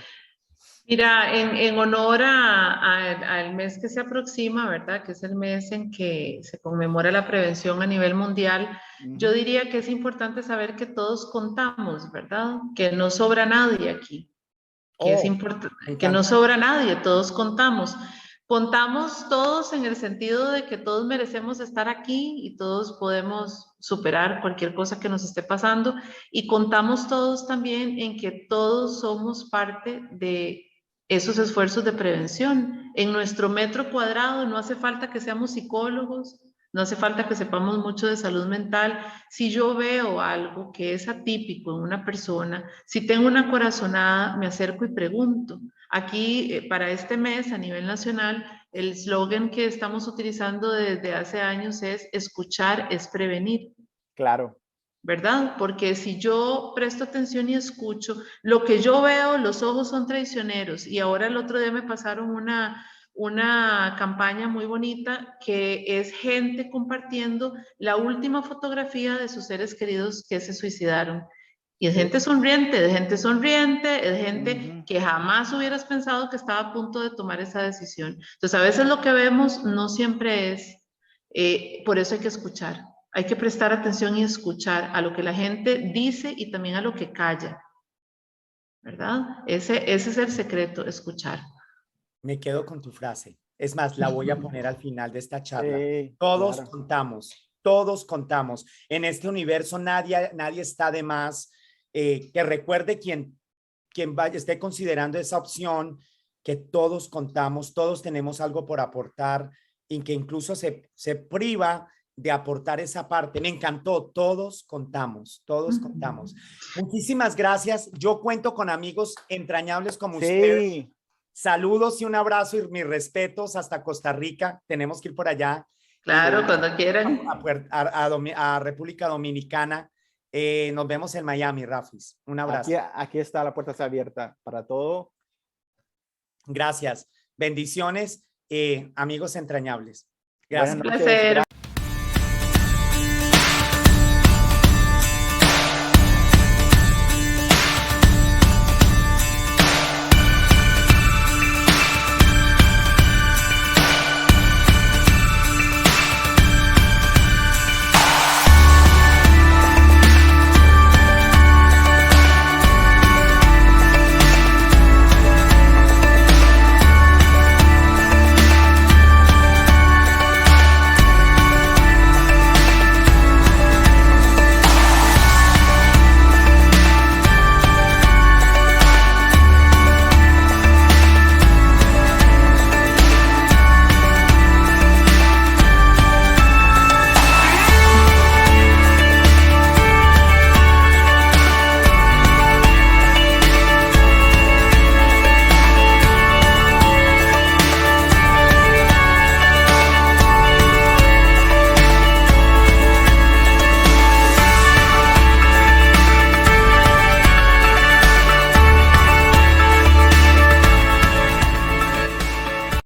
Mira, en honor al mes que se aproxima, ¿verdad? Que es el mes en que se conmemora la prevención a nivel mundial, yo diría que es importante saber que todos contamos, ¿verdad? Que no sobra nadie aquí. Que es importante, que no sobra nadie, todos contamos. Contamos todos en el sentido de que todos merecemos estar aquí y todos podemos superar cualquier cosa que nos esté pasando, y contamos todos también en que todos somos parte de esos esfuerzos de prevención. En nuestro metro cuadrado no hace falta que seamos psicólogos, no hace falta que sepamos mucho de salud mental. Si yo veo algo que es atípico en una persona, si tengo una corazonada, me acerco y pregunto. Aquí, para este mes a nivel nacional, el eslogan que estamos utilizando desde hace años es escuchar es prevenir. Claro. ¿Verdad? Porque si yo presto atención y escucho, lo que yo veo, los ojos son traicioneros. Y ahora el otro día me pasaron una campaña muy bonita que es gente compartiendo la última fotografía de sus seres queridos que se suicidaron. Y es gente sonriente, es gente que jamás hubieras pensado que estaba a punto de tomar esa decisión. Entonces, a veces lo que vemos no siempre es, por eso hay que escuchar. Hay que prestar atención y escuchar a lo que la gente dice y también a lo que calla, ¿verdad? Ese es el secreto, escuchar. Me quedo con tu frase. Es más, la voy a poner al final de esta charla. Sí, todos claro. contamos, todos contamos. En este universo nadie está de más. Que recuerde quien esté considerando esa opción, que todos contamos, todos tenemos algo por aportar y que incluso se priva de aportar esa parte. Me encantó, todos contamos, todos contamos. Muchísimas gracias. Yo cuento con amigos entrañables como ustedes. Saludos y un abrazo y mis respetos hasta Costa Rica. Tenemos que ir por allá. Claro, cuando quieran. A República Dominicana. Nos vemos en Miami, Rafis. Un abrazo. Aquí está, la puerta está abierta para todo. Gracias. Bendiciones, amigos entrañables. Gracias. Un placer.